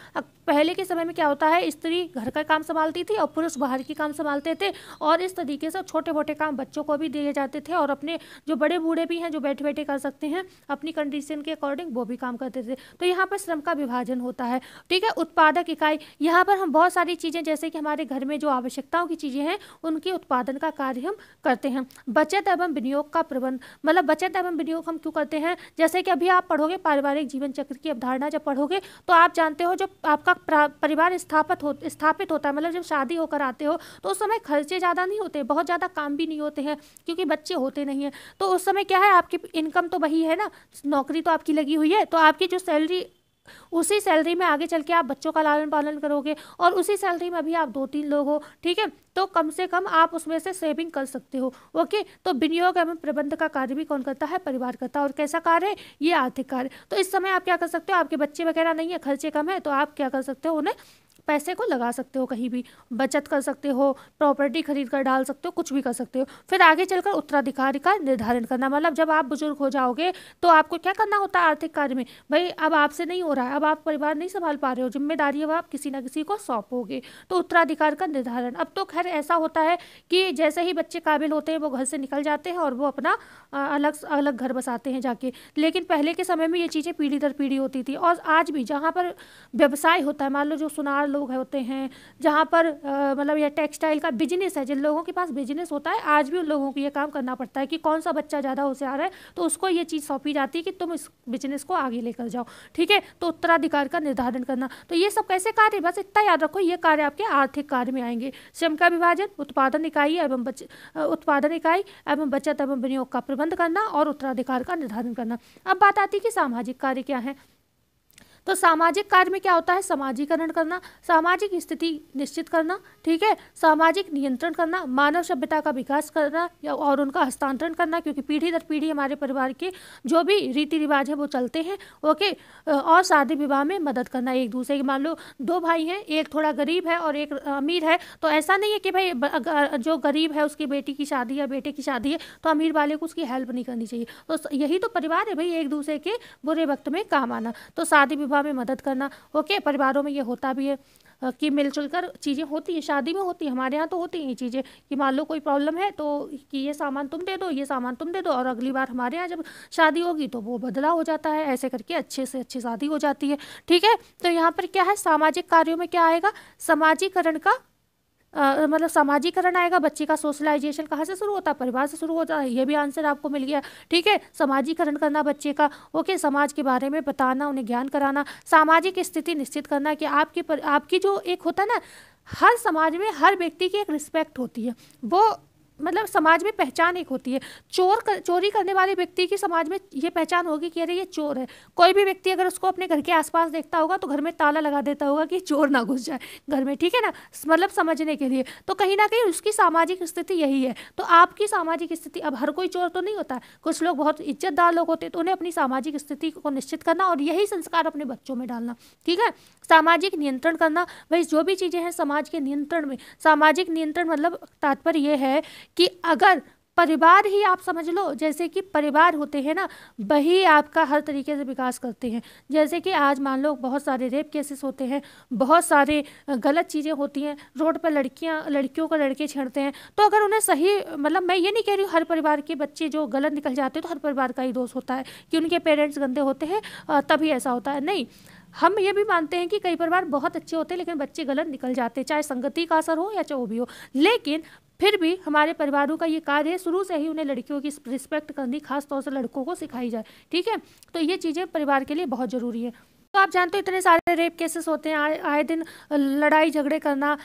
पहले के समय में क्या होता है, स्त्री घर का काम संभालती थी और पुरुष बाहर की काम संभालते थे, और इस तरीके से छोटे मोटे काम बच्चों को भी दिए जाते थे, और अपने जो बड़े बूढ़े भी हैं जो बैठे बैठे कर सकते हैं अपनी कंडीशन के अकॉर्डिंग, वो भी काम करते थे। तो यहाँ पर श्रम का विभाजन होता है। ठीक है, उत्पादक इकाई, यहाँ पर हम बहुत सारी चीज़ें जैसे कि हमारे घर में जो आवश्यकताओं की चीज़ें हैं उनके उत्पादन का कार्य हम करते हैं। बचत एवं विनियोग का प्रबंध, मतलब बचत एवं विनियोग हम क्यों करते हैं? जैसे कि अभी आप पढ़ोगे पारिवारिक जीवन चक्र की अवधारणा, जब पढ़ोगे तो आप जानते हो, जब आपका परिवार स्थापित होता है, मतलब जब शादी होकर आते हो तो उस समय खर्चे ज़्यादा नहीं होते, बहुत ज़्यादा काम भी नहीं होते हैं क्योंकि बच्चे होते नहीं हैं। तो उस समय क्या है, आपकी इनकम तो वही है ना, नौकरी तो आपकी लगी हुई है, तो आपकी जो सैलरी, उसी सैलरी में आगे चल के आप बच्चों का लालन पालन करोगे, और उसी सैलरी में अभी आप 2-3 लोग हो। ठीक है, तो कम से कम आप उसमें से सेविंग कर सकते हो। ओके, तो विनियोग एवं प्रबंध का कार्य भी कौन करता है? परिवार करता है। और कैसा कार्य है? ये आर्थिक कार्य। तो इस समय आप क्या कर सकते हो, आपके बच्चे वगैरह नहीं है, खर्चे कम है, तो आप क्या कर सकते हो, उन्हें पैसे को लगा सकते हो, कहीं भी बचत कर सकते हो, प्रॉपर्टी खरीद कर डाल सकते हो, कुछ भी कर सकते हो। फिर आगे चलकर उत्तराधिकारी का निर्धारण करना, मतलब जब आप बुजुर्ग हो जाओगे तो आपको क्या करना होता है आर्थिक कार्य में? भाई अब आपसे नहीं हो रहा है, अब आप परिवार नहीं संभाल पा रहे हो, जिम्मेदारी अब आप किसी ना किसी को सौंपोगे, तो उत्तराधिकार का निर्धारण। अब तो खैर ऐसा होता है कि जैसे ही बच्चे काबिल होते हैं वो घर से निकल जाते हैं और वो अपना अलग अलग घर बसाते हैं जाके, लेकिन पहले के समय में ये चीज़ें पीढ़ी दर पीढ़ी होती थी। और आज भी जहाँ पर व्यवसाय होता है, मान लो जो सुनार लोग होते हैं, जहाँ पर मतलब यह टेक्सटाइल का बिजनेस है, जिन लोगों के पास बिजनेस होता है, आज भी उन लोगों को ये काम करना पड़ता है कि कौन सा बच्चा ज़्यादा होशियार है, तो उसको ये चीज़ सौंपी जाती है कि तुम इस बिजनेस को आगे लेकर जाओ। ठीक है, तो उत्तराधिकार का निर्धारण करना, तो ये सब कैसे कार्य, बस इतना याद रखो, ये कार्य आपके आर्थिक कार्य में आएंगे। श्रम का विभाजन, उत्पादन इकाई एवं बचत एवं विनियोग का प्रबंध करना, और उत्तराधिकार का निर्धारण करना। अब बात आती है कि सामाजिक कार्य क्या है। तो सामाजिक कार्य में क्या होता है? समाजीकरण करना, सामाजिक स्थिति निश्चित करना। ठीक है, सामाजिक नियंत्रण करना, मानव सभ्यता का विकास करना और उनका हस्तांतरण करना, क्योंकि पीढ़ी दर पीढ़ी हमारे परिवार के जो भी रीति रिवाज है वो चलते हैं। ओके, और शादी विवाह में मदद करना एक दूसरे की। मान लो 2 भाई हैं, एक थोड़ा गरीब है और एक अमीर है, तो ऐसा नहीं है कि भाई जो गरीब है उसकी बेटी की शादी या बेटे की शादी है तो अमीर वाले को उसकी हेल्प नहीं करनी चाहिए। तो यही तो परिवार है भाई, एक दूसरे के बुरे वक्त में काम आना। तो शादी विवाह में मदद करना। ओके, परिवारों में ये होता भी है कि मिलजुल कर चीज़ें होती है, शादी में होती है, हमारे यहाँ तो होती हैं ये चीज़ें कि मान लो कोई प्रॉब्लम है तो कि ये सामान तुम दे दो, ये सामान तुम दे दो, और अगली बार हमारे यहाँ जब शादी होगी तो वो बदला हो जाता है, ऐसे करके अच्छे से अच्छी शादी हो जाती है। ठीक है, तो यहाँ पर क्या है, सामाजिक कार्यों में क्या आएगा? समाजीकरण का मतलब सामाजीकरण आएगा। बच्चे का सोशलाइजेशन कहाँ से शुरू होता है? परिवार से शुरू होता है, ये भी आंसर आपको मिल गया। ठीक है, समाजीकरण करना बच्चे का। ओके, समाज के बारे में बताना, उन्हें ज्ञान कराना, सामाजिक स्थिति निश्चित करना कि आपकी जो एक होता है ना, हर समाज में हर व्यक्ति की एक रिस्पेक्ट होती है, वो मतलब समाज में पहचान एक होती है। चोरी करने वाले व्यक्ति की समाज में ये पहचान होगी कि अरे ये चोर है। कोई भी व्यक्ति अगर उसको अपने घर के आसपास देखता होगा तो घर में ताला लगा देता होगा कि चोर ना घुस जाए घर में। ठीक है ना, मतलब समझने के लिए। तो कहीं ना कहीं उसकी सामाजिक स्थिति यही है। तो आपकी सामाजिक स्थिति, अब हर कोई चोर तो नहीं होता, कुछ लोग बहुत इज्जतदार लोग होते हैं, तो उन्हें अपनी सामाजिक स्थिति को निश्चित करना और यही संस्कार अपने बच्चों में डालना। ठीक है, सामाजिक नियंत्रण करना, भाई जो भी चीज़ें हैं समाज के नियंत्रण में। सामाजिक नियंत्रण मतलब तात्पर्य ये है कि अगर परिवार ही, आप समझ लो जैसे कि परिवार होते हैं ना, वही आपका हर तरीके से विकास करते हैं। जैसे कि आज मान लो बहुत सारे रेप केसेस होते हैं, बहुत सारे गलत चीज़ें होती हैं, रोड पर लड़कियों को लड़के छेड़ते हैं, तो अगर उन्हें सही, मतलब मैं ये नहीं कह रही हूँ हर परिवार के बच्चे जो गलत निकल जाते हैं तो हर परिवार का ही दोष होता है कि उनके पेरेंट्स गंदे होते हैं तभी ऐसा होता है, नहीं। हम ये भी मानते हैं कि कई परिवार बहुत अच्छे होते हैं लेकिन बच्चे गलत निकल जाते हैं, चाहे संगति का असर हो या चाहे वो भी हो। लेकिन फिर भी हमारे परिवारों का ये कार्य है शुरू से ही उन्हें लड़कियों की रिस्पेक्ट करनी, खास तौर से लड़कों को सिखाई जाए। ठीक है, तो ये चीज़ें परिवार के लिए बहुत ज़रूरी है। तो आप जानते हो इतने सारे रेप केसेस होते हैं, आए दिन लड़ाई झगड़े करना,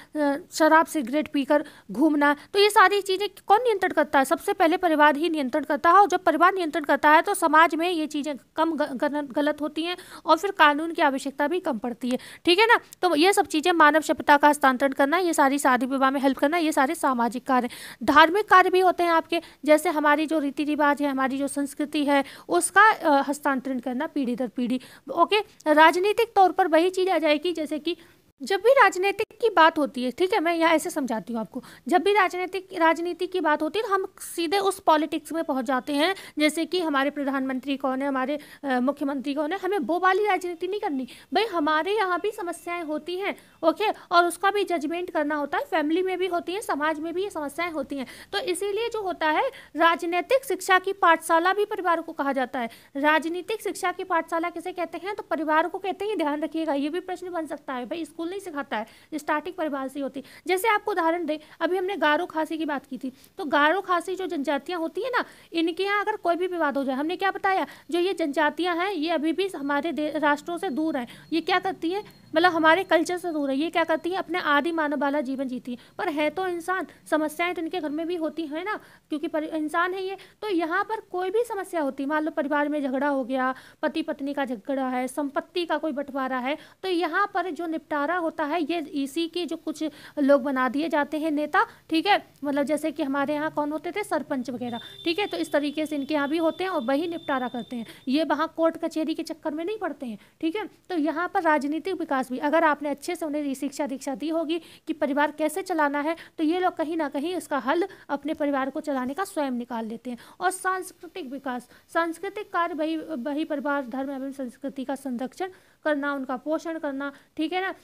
शराब सिगरेट पीकर घूमना, तो ये सारी चीज़ें कौन नियंत्रण करता है? सबसे पहले परिवार ही नियंत्रण करता है, और जब परिवार नियंत्रण करता है तो समाज में ये चीज़ें कम गलत होती हैं, और फिर कानून की आवश्यकता भी कम पड़ती है, ठीक है ना। तो ये सब चीज़ें, मानव सभ्यता का हस्तांतरण करना, ये सारी शादी विवाह में हेल्प करना, ये सारे सामाजिक कार्य। धार्मिक कार्य भी होते हैं आपके, जैसे हमारी जो रीति रिवाज है, हमारी जो संस्कृति है, उसका हस्तांतरण करना पीढ़ी दर पीढ़ी। ओके, राजनीतिक तौर पर वही चीज़ आ जाएगी, जैसे कि जब भी राजनीतिक की बात होती है, ठीक है, मैं यहाँ ऐसे समझाती हूँ आपको, जब भी राजनीति की बात होती है तो हम सीधे उस पॉलिटिक्स में पहुँच जाते हैं, जैसे कि हमारे प्रधानमंत्री कौन है, हमारे मुख्यमंत्री कौन है, हमें वो वाली राजनीति नहीं करनी भाई। हमारे यहाँ भी समस्याएं होती हैं, ओके, और उसका भी जजमेंट करना होता है, फैमिली में भी होती है, समाज में भी ये समस्याएं होती हैं। तो इसीलिए जो होता है, राजनीतिक शिक्षा की पाठशाला भी परिवार को कहा जाता है। राजनीतिक शिक्षा की पाठशाला किसे कहते हैं? तो परिवार को कहते हैं। ध्यान रखिएगा, ये भी प्रश्न बन सकता है, भाई स्कूल नहीं सिखाता है, स्टार्टिंग परिवार से होती। जैसे आपको उदाहरण दे, अभी हमने गारो खासी की बात की थी, तो गारो खासी जो जनजातियां होती है ना, इनके यहाँ अगर कोई भी विवाद हो जाए, हमने क्या बताया, जो ये जनजातियां हैं ये अभी भी हमारे राष्ट्रों से दूर हैं। ये क्या करती है, मतलब हमारे कल्चर से दूर है, ये क्या करती है, अपने आदि मानव वाला जीवन जीती है, पर है तो इंसान। समस्याएं तो इनके घर में भी होती है ना, क्योंकि इंसान है ये। तो यहाँ पर कोई भी समस्या होती, मान लो परिवार में झगड़ा हो गया, पति पत्नी का झगड़ा है, संपत्ति का कोई बंटवारा है, तो यहाँ पर जो निपटारा होता है, ये इसी के जो कुछ लोग बना दिए जाते हैं नेता, ठीक है, मतलब जैसे कि हमारे यहाँ कौन होते थे, सरपंच वगैरह, ठीक है। तो इस तरीके से इनके यहाँ भी होते हैं और वही निपटारा करते हैं, ये वहाँ कोर्ट कचहरी के चक्कर में नहीं पड़ते हैं, ठीक है। तो यहाँ पर राजनीतिक विकास भी, अगर आपने अच्छे से उन्हें शिक्षा दीक्षा दी होगी कि परिवार कैसे चलाना है, तो ये लोग कहीं ना कहीं इसका हल अपने परिवार को चलाने का स्वयं निकाल लेते हैं। और सांस्कृतिक विकास, सांस्कृतिक कार्य वही परिवार, धर्म एवं संस्कृति का संरक्षण करना, उनका पोषण करना, ठीक है ना।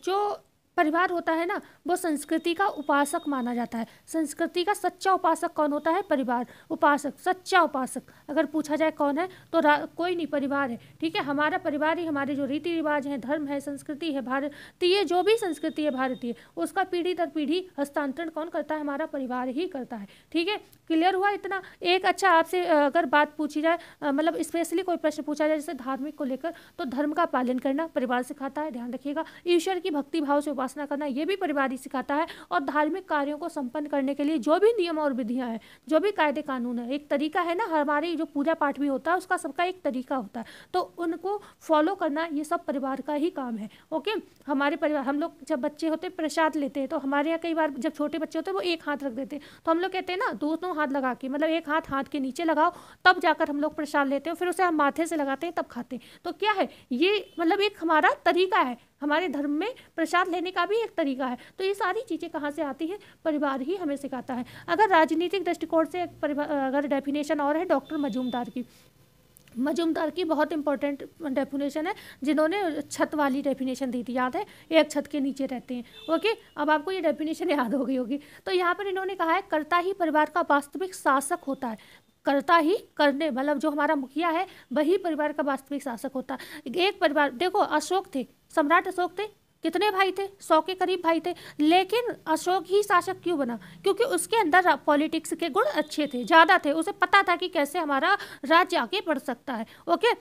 जो परिवार होता है ना, वो संस्कृति का उपासक माना जाता है। संस्कृति का सच्चा उपासक कौन होता है? परिवार। उपासक, सच्चा उपासक अगर पूछा जाए कौन है, तो कोई नहीं, परिवार है, ठीक है। हमारा परिवार ही हमारे जो रीति रिवाज हैं, धर्म है, संस्कृति है, भारतीय जो भी संस्कृति है भारतीय, उसका पीढ़ी दर पीढ़ी हस्तांतरण कौन करता है? हमारा परिवार ही करता है, ठीक है। क्लियर हुआ इतना? एक अच्छा आपसे अगर बात पूछी जाए, मतलब स्पेशली कोई प्रश्न पूछा जाए जैसे धार्मिक को लेकर, तो धर्म का पालन करना परिवार सिखाता है, ध्यान रखिएगा। ईश्वर की भक्ति भाव से उपासना करना, ये भी परिवार ही सिखाता है। और धार्मिक कार्यों को संपन्न करने के लिए जो भी नियम और विधियां हैं, जो भी कायदे कानून है, एक तरीका है ना, हमारी जो पूजा पाठ भी होता है उसका सबका एक तरीका होता है, तो उनको फॉलो करना ये सब परिवार का ही काम है, ओके। हमारे परिवार, हम लोग जब बच्चे होते प्रसाद लेते हैं, तो हमारे यहाँ कई बार जब छोटे बच्चे होते हैं वो एक हाथ रख देते हैं, तो हम लोग कहते हैं ना, दोनों हाथ लगा के, मतलब एक हाथ के नीचे लगाओ, तब जाकर हम लोग प्रसाद लेते हैं, फिर उसे हम माथे से लगाते हैं, तब खाते हैं। तो क्या है ये, मतलब एक हमारा तरीका है, हमारे धर्म में प्रसाद लेने का भी एक तरीका है। तो ये सारी चीज़ें कहाँ से आती हैं? परिवार ही हमें सिखाता है। अगर राजनीतिक दृष्टिकोण से अगर डेफिनेशन और है डॉक्टर मजूमदार की बहुत इंपॉर्टेंट डेफिनेशन है, जिन्होंने छत वाली डेफिनेशन दी थी, याद है, एक छत के नीचे रहते हैं, ओके। अब आपको ये डेफिनेशन याद हो गई होगी। तो यहाँ पर इन्होंने कहा है, कर्ता ही परिवार का वास्तविक शासक होता है। करता ही करने, मतलब जो हमारा मुखिया है वही परिवार का वास्तविक शासक होता है। एक परिवार, देखो अशोक थे, सम्राट अशोक थे, कितने भाई थे? 100 के करीब भाई थे, लेकिन अशोक ही शासक क्यों बना? क्योंकि उसके अंदर पॉलिटिक्स के गुण अच्छे थे, ज़्यादा थे, उसे पता था कि कैसे हमारा राज्य आगे बढ़ सकता है, ओके।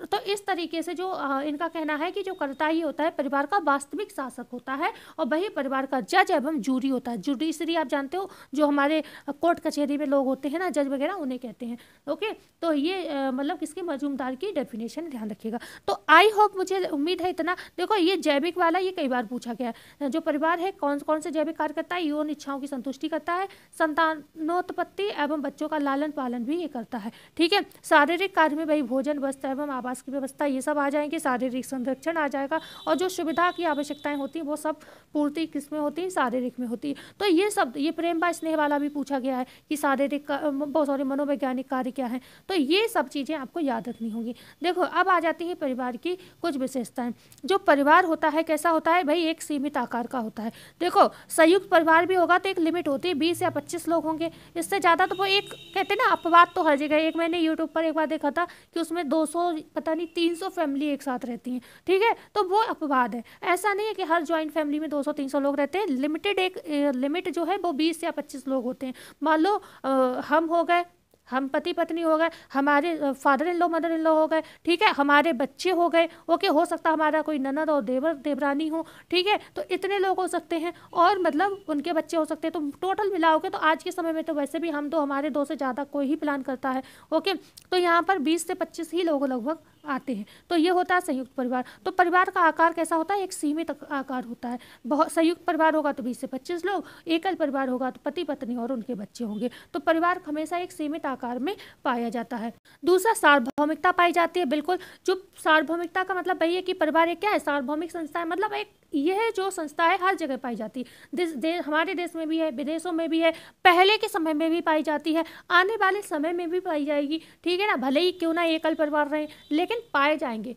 तो इस तरीके से जो इनका कहना है कि जो कर्ता ही होता है परिवार का वास्तविक शासक होता है, और वही परिवार का जज एवं जूरी होता है। जुडिशरी आप जानते हो, जो हमारे कोर्ट कचहरी में लोग होते हैं ना, जज वगैरह, उन्हें कहते हैं, ओके। तो ये मतलब किसकी, मजूमदार की डेफिनेशन, ध्यान रखिएगा। तो आई होप, मुझे उम्मीद है इतना। देखो ये जैविक वाला ये कई बार पूछा गया है। जो परिवार है कौन कौन से जैविक कार्य करता है? यौन इच्छाओं की संतुष्टि करता है, संतानोत्पत्ति एवं बच्चों का लालन पालन भी ये करता है, ठीक है। शारीरिक कार्य में भाई भोजन, वस्त्र एवं आवास की व्यवस्था, ये सब आ जाएंगे। शारीरिक संरक्षण आ जाएगा, और जो सुविधा की आवश्यकताएं होती हैं वो सब पूर्ति किसमें होती है? शारीरिक में होती है। तो ये सब, ये प्रेम व स्नेह वाला भी पूछा गया है कि शारीरिक मनोवैज्ञानिक कार्य क्या है। तो ये सब चीज़ें आपको याद रखनी होगी। देखो अब आ जाती है परिवार की कुछ विशेषताएं। जो परिवार होता है कैसा होता है भाई? एक सीमित आकार का होता है। देखो संयुक्त परिवार भी होगा तो एक लिमिट होती है, 20 या 25 लोग होंगे, इससे ज़्यादा तो वो एक, कहते हैं ना अपवाद तो हर जगह। एक मैंने यूट्यूब पर एक बार देखा था कि उसमें 200 पता नहीं 300 फैमिली एक साथ रहती हैं, ठीक है। तो वो अपवाद है, ऐसा नहीं है कि हर ज्वाइंट फैमिली में 200-300 लोग रहते हैं। लिमिटेड, एक लिमिट जो है वो 20 या 25 लोग होते हैं। मान लो हम हो गए, हम पति पत्नी हो गए, हमारे father in law mother in law हो गए, ठीक है, हमारे बच्चे हो गए, ओके, हो सकता है हमारा कोई ननद और देवर देवरानी हो, ठीक है, तो इतने लोग हो सकते हैं, और मतलब उनके बच्चे हो सकते हैं, तो टोटल मिलाओगे तो आज के समय में तो वैसे भी हम तो हमारे 2 से ज़्यादा कोई ही प्लान करता है, ओके, तो यहाँ पर 20 से 25 ही लोग लगभग आते हैं। तो ये होता है संयुक्त परिवार। तो परिवार का आकार कैसा होता है? एक सीमित आकार होता है। बहुत संयुक्त परिवार होगा तो 20 से 25 लोग, एकल परिवार होगा तो पति पत्नी और उनके बच्चे होंगे। तो परिवार हमेशा एक सीमित आकार में पाया जाता है। दूसरा, सार्वभौमिकता पाई जाती है। बिल्कुल, जो सार्वभौमिकता का मतलब वही है कि परिवार एक क्या है? सार्वभौमिक संस्था है, मतलब एक यह जो संस्था है हर जगह पाई जाती है। हमारे देश में भी है, विदेशों में भी है, पहले के समय में भी पाई जाती है, आने वाले समय में भी पाई जाएगी, ठीक है ना। भले ही क्यों ना एकल परिवार रहे, लेकिन पाए जाएंगे,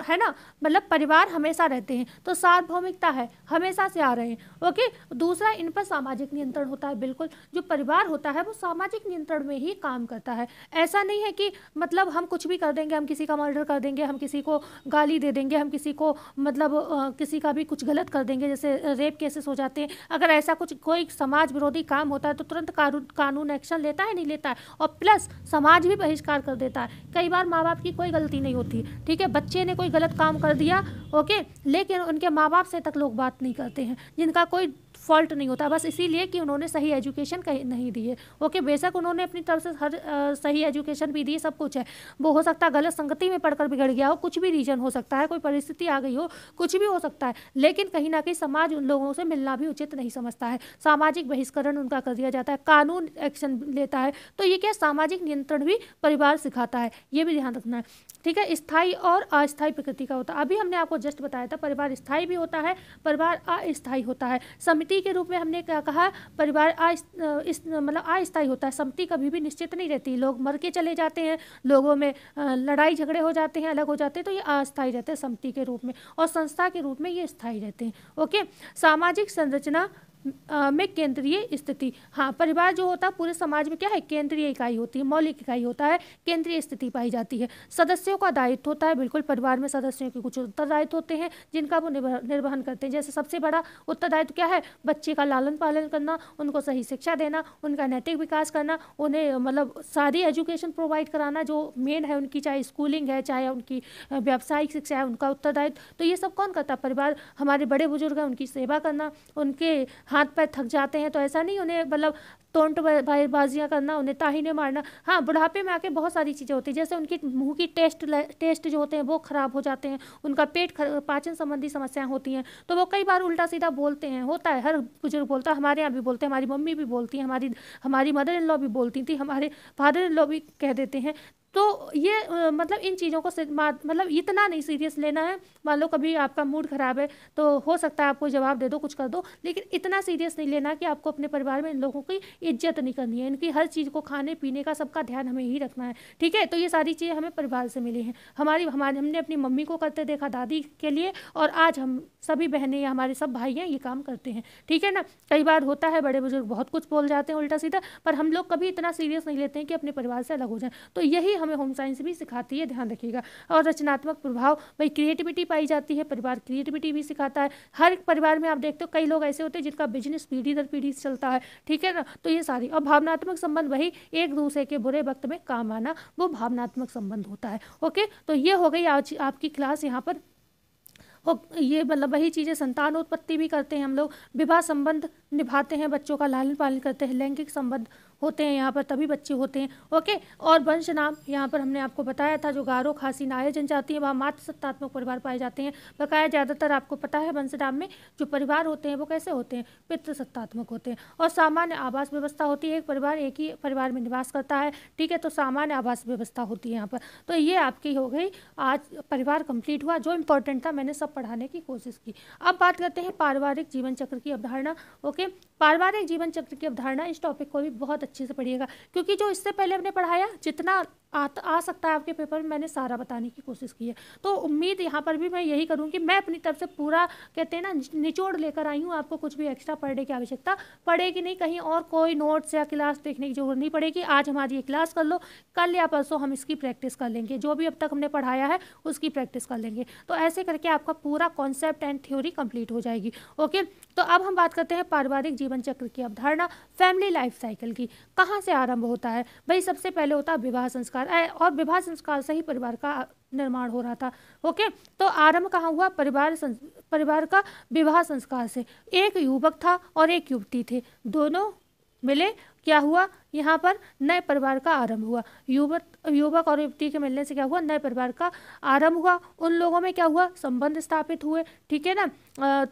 है ना। मतलब परिवार हमेशा रहते हैं, तो सार्वभौमिकता है, हमेशा से आ रहे हैं, ओके। दूसरा, इन पर सामाजिक नियंत्रण होता है। बिल्कुल, जो परिवार होता है वो सामाजिक नियंत्रण में ही काम करता है। ऐसा नहीं है कि मतलब हम कुछ भी कर देंगे, हम किसी का मर्डर कर देंगे, हम किसी को गाली दे देंगे, हम किसी को मतलब किसी का भी कुछ गलत कर देंगे, जैसे रेप केसेस हो जाते हैं। अगर ऐसा कुछ कोई समाज विरोधी काम होता है तो तुरंत कानून एक्शन लेता है, नहीं लेता है, और प्लस समाज भी बहिष्कार कर देता है। कई बार माँ बाप की कोई गलती नहीं होती, ठीक है, बच्चे ने कोई गलत काम कर दिया, ओके, लेकिन उनके माँ बाप से तक लोग बात नहीं करते हैं, जिनका कोई फॉल्ट नहीं होता, बस इसीलिए कि उन्होंने सही एजुकेशन कहीं नहीं दी है, ओके। बेशक उन्होंने अपनी तरफ से हर सही एजुकेशन भी दी है, सब कुछ है, वो हो सकता है गलत संगति में पढ़कर बिगड़ गया हो, कुछ भी रीजन हो सकता है, कोई परिस्थिति आ गई हो, कुछ भी हो सकता है, लेकिन कहीं ना कहीं समाज उन लोगों से मिलना भी उचित नहीं समझता है, सामाजिक बहिष्करण उनका कर दिया जाता है, कानून एक्शन लेता है। तो ये क्या, सामाजिक नियंत्रण भी परिवार सिखाता है, ये भी ध्यान रखना है, ठीक है। स्थायी और अस्थायी प्रकृति का होता है। अभी हमने आपको जस्ट बताया था, परिवार स्थायी भी होता है, परिवार अस्थायी होता है। समिति के रूप में हमने क्या कहा? परिवार मतलब अस्थायी होता है। समिति कभी भी निश्चित नहीं रहती, लोग मर के चले जाते हैं, लोगों में लड़ाई झगड़े हो जाते हैं, अलग हो जाते हैं, तो ये अस्थायी रहते हैं समिति के रूप में, और संस्था के रूप में ये स्थायी रहते हैं, ओके। सामाजिक संरचना में केंद्रीय स्थिति, हाँ, परिवार जो होता है पूरे समाज में क्या है? केंद्रीय इकाई होती है, मौलिक इकाई होता है, केंद्रीय स्थिति पाई जाती है। सदस्यों का दायित्व होता है, बिल्कुल, परिवार में सदस्यों के कुछ उत्तरदायित्व होते हैं जिनका वो निर्वहन करते हैं। जैसे सबसे बड़ा उत्तरदायित्व क्या है? बच्चे का लालन पालन करना, उनको सही शिक्षा देना, उनका नैतिक विकास करना, उन्हें मतलब सारी एजुकेशन प्रोवाइड कराना, जो मेन है उनकी, चाहे स्कूलिंग है, चाहे उनकी व्यावसायिक शिक्षा है, उनका उत्तरदायित्व तो ये सब कौन करता है? परिवार। हमारे बड़े बुजुर्ग हैं, उनकी सेवा करना, उनके हाथ पैर थक जाते हैं तो ऐसा नहीं उन्हें मतलब टोंट बाजियाँ करना, उन्हें ताहीने मारना। हाँ, बुढ़ापे में आके बहुत सारी चीज़ें होती हैं, जैसे उनकी मुंह की टेस्ट जो होते हैं वो खराब हो जाते हैं, उनका पेट पाचन संबंधी समस्याएं होती हैं, तो वो कई बार उल्टा सीधा बोलते हैं, होता है, हर बुजुर्ग बोलता है, हमारे यहाँ भी बोलते हैं, हमारी मम्मी भी बोलती है, हमारी मदर इन लॉ भी बोलती थी, हमारे फादर इन लॉ भी कह देते हैं। तो ये मतलब इन चीज़ों को मतलब इतना नहीं सीरियस लेना है। मान लो कभी आपका मूड ख़राब है तो हो सकता है आपको जवाब दे दो, कुछ कर दो, लेकिन इतना सीरियस नहीं लेना कि आपको अपने परिवार में इन लोगों की इज्जत नहीं करनी है, इनकी हर चीज़ को, खाने पीने का सबका ध्यान हमें ही रखना है, ठीक है। तो ये सारी चीज़ें हमें परिवार से मिली हैं। हमने अपनी मम्मी को करते देखा, दादी के लिए, और आज हम सभी बहनें या हमारे सब भाई हैं ये काम करते हैं, ठीक है ना। कई बार होता है बड़े बुजुर्ग बहुत कुछ बोल जाते हैं उल्टा सीधा, पर हम लोग कभी इतना सीरियस नहीं लेते हैं कि अपने परिवार से अलग हो जाए। तो यही हमें होम साइंस भी सिखाती है, ध्यान रखिएगा। और रचनात्मक प्रभाव, भाई क्रिएटिविटी पाई जाती है, परिवार क्रिएटिविटी भी सिखाता है। हर परिवार में आप देखते हो कई लोग ऐसे होते हैं जिनका बिजनेस पीढ़ी दर पीढ़ी चलता है, ठीक है ना। तो ये सारी, और भावनात्मक संबंध, वही एक दूसरे के बुरे वक्त में काम आना, वो भावनात्मक संबंध होता है, ओके। तो ये हो गई आज आपकी क्लास यहाँ पर। ये मतलब वही चीज़ें, संतानोत्पत्ति भी करते हैं हम लोग, विवाह संबंध निभाते हैं, बच्चों का लालन पालन करते हैं, लैंगिक संबंध होते हैं यहाँ पर, तभी बच्चे होते हैं, ओके। और वंश नाम यहाँ पर हमने आपको बताया था, जो गारो, खासी, नायर जनजाति है वहाँ मात्र सत्तात्मक परिवार पाए जाते हैं। बकाया ज़्यादातर आपको पता है वंश नाम में जो परिवार होते हैं वो कैसे होते हैं? पितृसत्तात्मक होते हैं। और सामान्य आवास व्यवस्था होती है, एक परिवार एक ही परिवार में निवास करता है, ठीक है, तो सामान्य आवास व्यवस्था होती है यहाँ पर। तो ये आपकी हो गई, आज परिवार कंप्लीट हुआ, जो इंपॉर्टेंट था मैंने सब पढ़ाने की कोशिश की। अब बात करते हैं पारिवारिक जीवन चक्र की अवधारणा, ओके। पारिवारिक जीवन चक्र की अवधारणा, इस टॉपिक को भी बहुत अच्छे से पढ़िएगा, क्योंकि जो इससे पहले हमने पढ़ाया, जितना आ सकता है आपके पेपर में, मैंने सारा बताने की कोशिश की है। तो उम्मीद यहाँ पर भी मैं यही करूँगी, मैं अपनी तरफ से पूरा कहते हैं ना निचोड़ लेकर आई हूँ, आपको कुछ भी एक्स्ट्रा पढ़ने की आवश्यकता पड़ेगी नहीं, कहीं और कोई नोट्स या क्लास देखने की जरूरत नहीं पड़ेगी। आज हमारी ये क्लास कर लो, कल या परसों हम इसकी प्रैक्टिस कर लेंगे, जो भी अब तक हमने पढ़ाया है उसकी प्रैक्टिस कर लेंगे। तो ऐसे करके आपका पूरा कॉन्सेप्ट एंड थ्योरी कंप्लीट हो जाएगी। ओके, तो अब हम बात करते हैं पारिवारिक जीवन चक्र की अवधारणा, फैमिली लाइफ साइकिल की। कहाँ से आरंभ होता है भाई? सबसे पहले होता है विवाह संस्कार, और विवाह संस्कार से ही परिवार का निर्माण हो रहा था। ओके, तो आरंभ कहाँ हुआ? परिवार का विवाह संस्कार से। एक युवक था और एक युवती थे, दोनों मिले, क्या हुआ यहाँ पर? नए परिवार का आरंभ हुआ। युवक और युवती के मिलने से क्या हुआ? नए परिवार का आरंभ हुआ। उन लोगों में क्या हुआ? संबंध स्थापित हुए, ठीक है ना।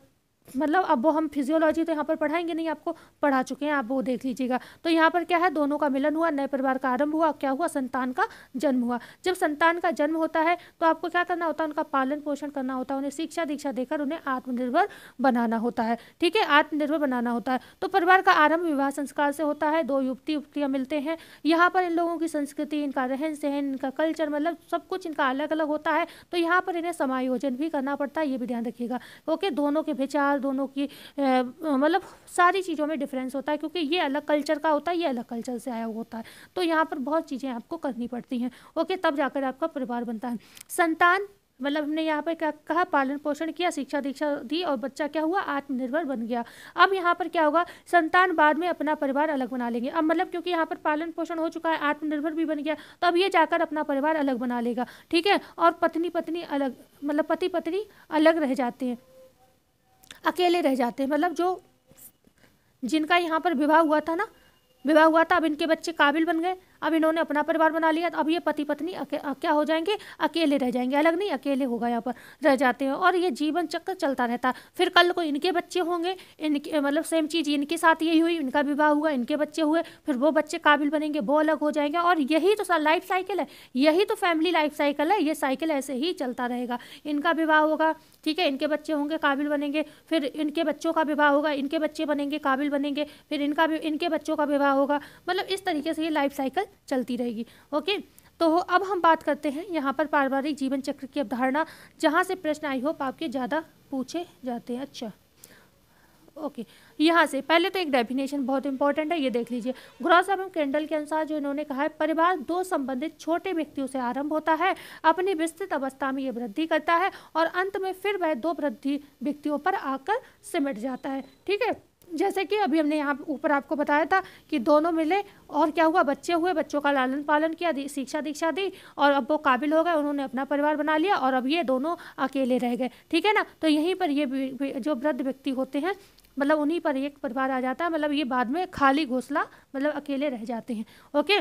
मतलब अब वो हम फिजियोलॉजी तो यहाँ पर पढ़ाएंगे नहीं, आपको पढ़ा चुके हैं, आप वो देख लीजिएगा। तो यहाँ पर क्या है? दोनों का मिलन हुआ, नए परिवार का आरंभ हुआ, क्या हुआ? संतान का जन्म हुआ। जब संतान का जन्म होता है तो आपको क्या करना होता है? उनका पालन पोषण करना होता है, उन्हें शिक्षा दीक्षा देकर उन्हें आत्मनिर्भर बनाना होता है, ठीक है, आत्मनिर्भर बनाना होता है। तो परिवार का आरंभ विवाह संस्कार से होता है। दो युवतियाँ मिलते हैं, यहाँ पर इन लोगों की संस्कृति, इनका रहन सहन, इनका कल्चर, मतलब सब कुछ इनका अलग अलग होता है। तो यहाँ पर इन्हें समायोजन भी करना पड़ता है, ये भी ध्यान रखिएगा। ओके, दोनों के विचार, दोनों की मतलब सारी चीज़ों में डिफरेंस होता है, क्योंकि ये अलग कल्चर का होता है, ये अलग कल्चर से आया हुआ होता है। तो यहाँ पर बहुत चीज़ें आपको करनी पड़ती हैं। ओके, तब जाकर आपका परिवार बनता है। संतान, मतलब हमने यहाँ पर क्या कहा? पालन पोषण किया, शिक्षा दीक्षा दी, और बच्चा क्या हुआ? आत्मनिर्भर बन गया। अब यहाँ पर क्या होगा? संतान बाद में अपना परिवार अलग बना लेंगे। अब मतलब क्योंकि यहाँ पर पालन पोषण हो चुका है, आत्मनिर्भर भी बन गया, तो अब ये जाकर अपना परिवार अलग बना लेगा, ठीक है। और पत्नी अलग, मतलब पति पत्नी अलग रह जाते हैं, अकेले रह जाते हैं। मतलब जो जिनका यहाँ पर विवाह हुआ था ना, विवाह हुआ था, अब इनके बच्चे काबिल बन गए, अब इन्होंने अपना परिवार बना लिया, तो अब ये पति पत्नी क्या हो जाएंगे? अकेले रह जाएंगे, अलग नहीं, अकेले होगा, यहाँ पर रह जाते हैं। और ये जीवन चक्र चलता रहता है। फिर कल को इनके बच्चे होंगे, इनके मतलब सेम चीज़ इनके साथ यही हुई, इनका विवाह हुआ, इनके बच्चे हुए, फिर वो बच्चे काबिल बनेंगे, वो अलग हो जाएंगे। और यही तो लाइफ साइकिल है, यही तो फैमिली लाइफ साइकिल है। ये साइकिल ऐसे ही चलता रहेगा। इनका विवाह होगा, ठीक है, इनके बच्चे होंगे, काबिल बनेंगे, फिर इनके बच्चों का विवाह होगा, इनके बच्चे बनेंगे, काबिल बनेंगे, फिर इनके बच्चों का विवाह होगा। मतलब इस तरीके से ये लाइफ साइकिल चलती रहेगी। ओके, तो अब हम बात करते हैं यहाँ पर पारिवारिक जीवन चक्र की अवधारणा, जहाँ से प्रश्न आई होप आपके ज़्यादा पूछे जाते हैं। अच्छा, ओके, यहाँ से पहले तो एक डेफिनेशन बहुत इंपॉर्टेंट है, ये देख लीजिए। ग्रॉस एवं कैंडल के अनुसार जो इन्होंने कहा है, परिवार दो संबंधित छोटे व्यक्तियों से आरंभ होता है, अपनी विस्तृत अवस्था में ये वृद्धि करता है, और अंत में फिर वह दो वृद्धि व्यक्तियों पर आकर सिमट जाता है, ठीक है। जैसे कि अभी हमने यहाँ ऊपर आपको बताया था कि दोनों मिले और क्या हुआ? बच्चे हुए, बच्चों का लालन पालन किया, शिक्षा दीक्षा दी, और अब वो काबिल हो गए, उन्होंने अपना परिवार बना लिया, और अब ये दोनों अकेले रह गए, ठीक है ना। तो यहीं पर ये जो वृद्ध व्यक्ति होते हैं, मतलब उन्हीं पर एक परिवार आ जाता है, मतलब ये बाद में खाली घोंसला, मतलब अकेले रह जाते हैं। ओके,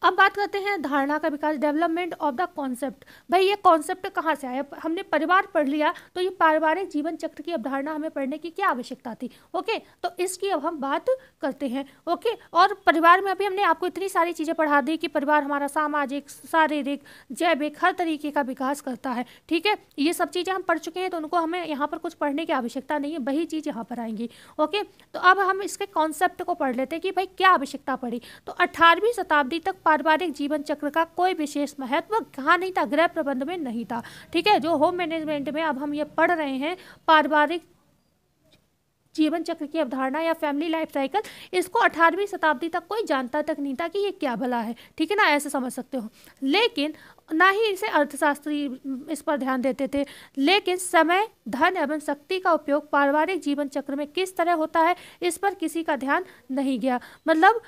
अब बात करते हैं धारणा का विकास, डेवलपमेंट ऑफ द कॉन्सेप्ट। भाई ये कॉन्सेप्ट कहाँ से आया? हमने परिवार पढ़ लिया, तो ये पारिवारिक जीवन चक्र की अवधारणा हमें पढ़ने की क्या आवश्यकता थी? ओके, तो इसकी अब हम बात करते हैं। ओके, और परिवार में अभी हमने आपको इतनी सारी चीज़ें पढ़ा दी कि परिवार हमारा सामाजिक, शारीरिक, जैविक हर तरीके का विकास करता है, ठीक है। ये सब चीज़ें हम पढ़ चुके हैं, तो उनको हमें यहाँ पर कुछ पढ़ने की आवश्यकता नहीं है, वही चीज़ यहाँ पर आएंगी। ओके, तो अब हम इसके कॉन्सेप्ट को पढ़ लेते हैं कि भाई क्या आवश्यकता पड़ी। तो 18वीं शताब्दी तक पारिवारिक जीवन चक्र का कोई विशेष महत्व कहाँ नहीं था? गृह प्रबंध में नहीं था, ठीक है। जो होम मैनेजमेंट में अब हम ये पढ़ रहे हैं, पारिवारिक जीवन चक्र की अवधारणा या फैमिली लाइफ साइकिल, इसको 18वीं शताब्दी तक कोई जानता तक नहीं था कि ये क्या भला है, ठीक है ना, ऐसे समझ सकते हो। लेकिन ना ही इसे अर्थशास्त्री इस पर ध्यान देते थे। लेकिन समय, धन एवं शक्ति का उपयोग पारिवारिक जीवन चक्र में किस तरह होता है, इस पर किसी का ध्यान नहीं गया। मतलब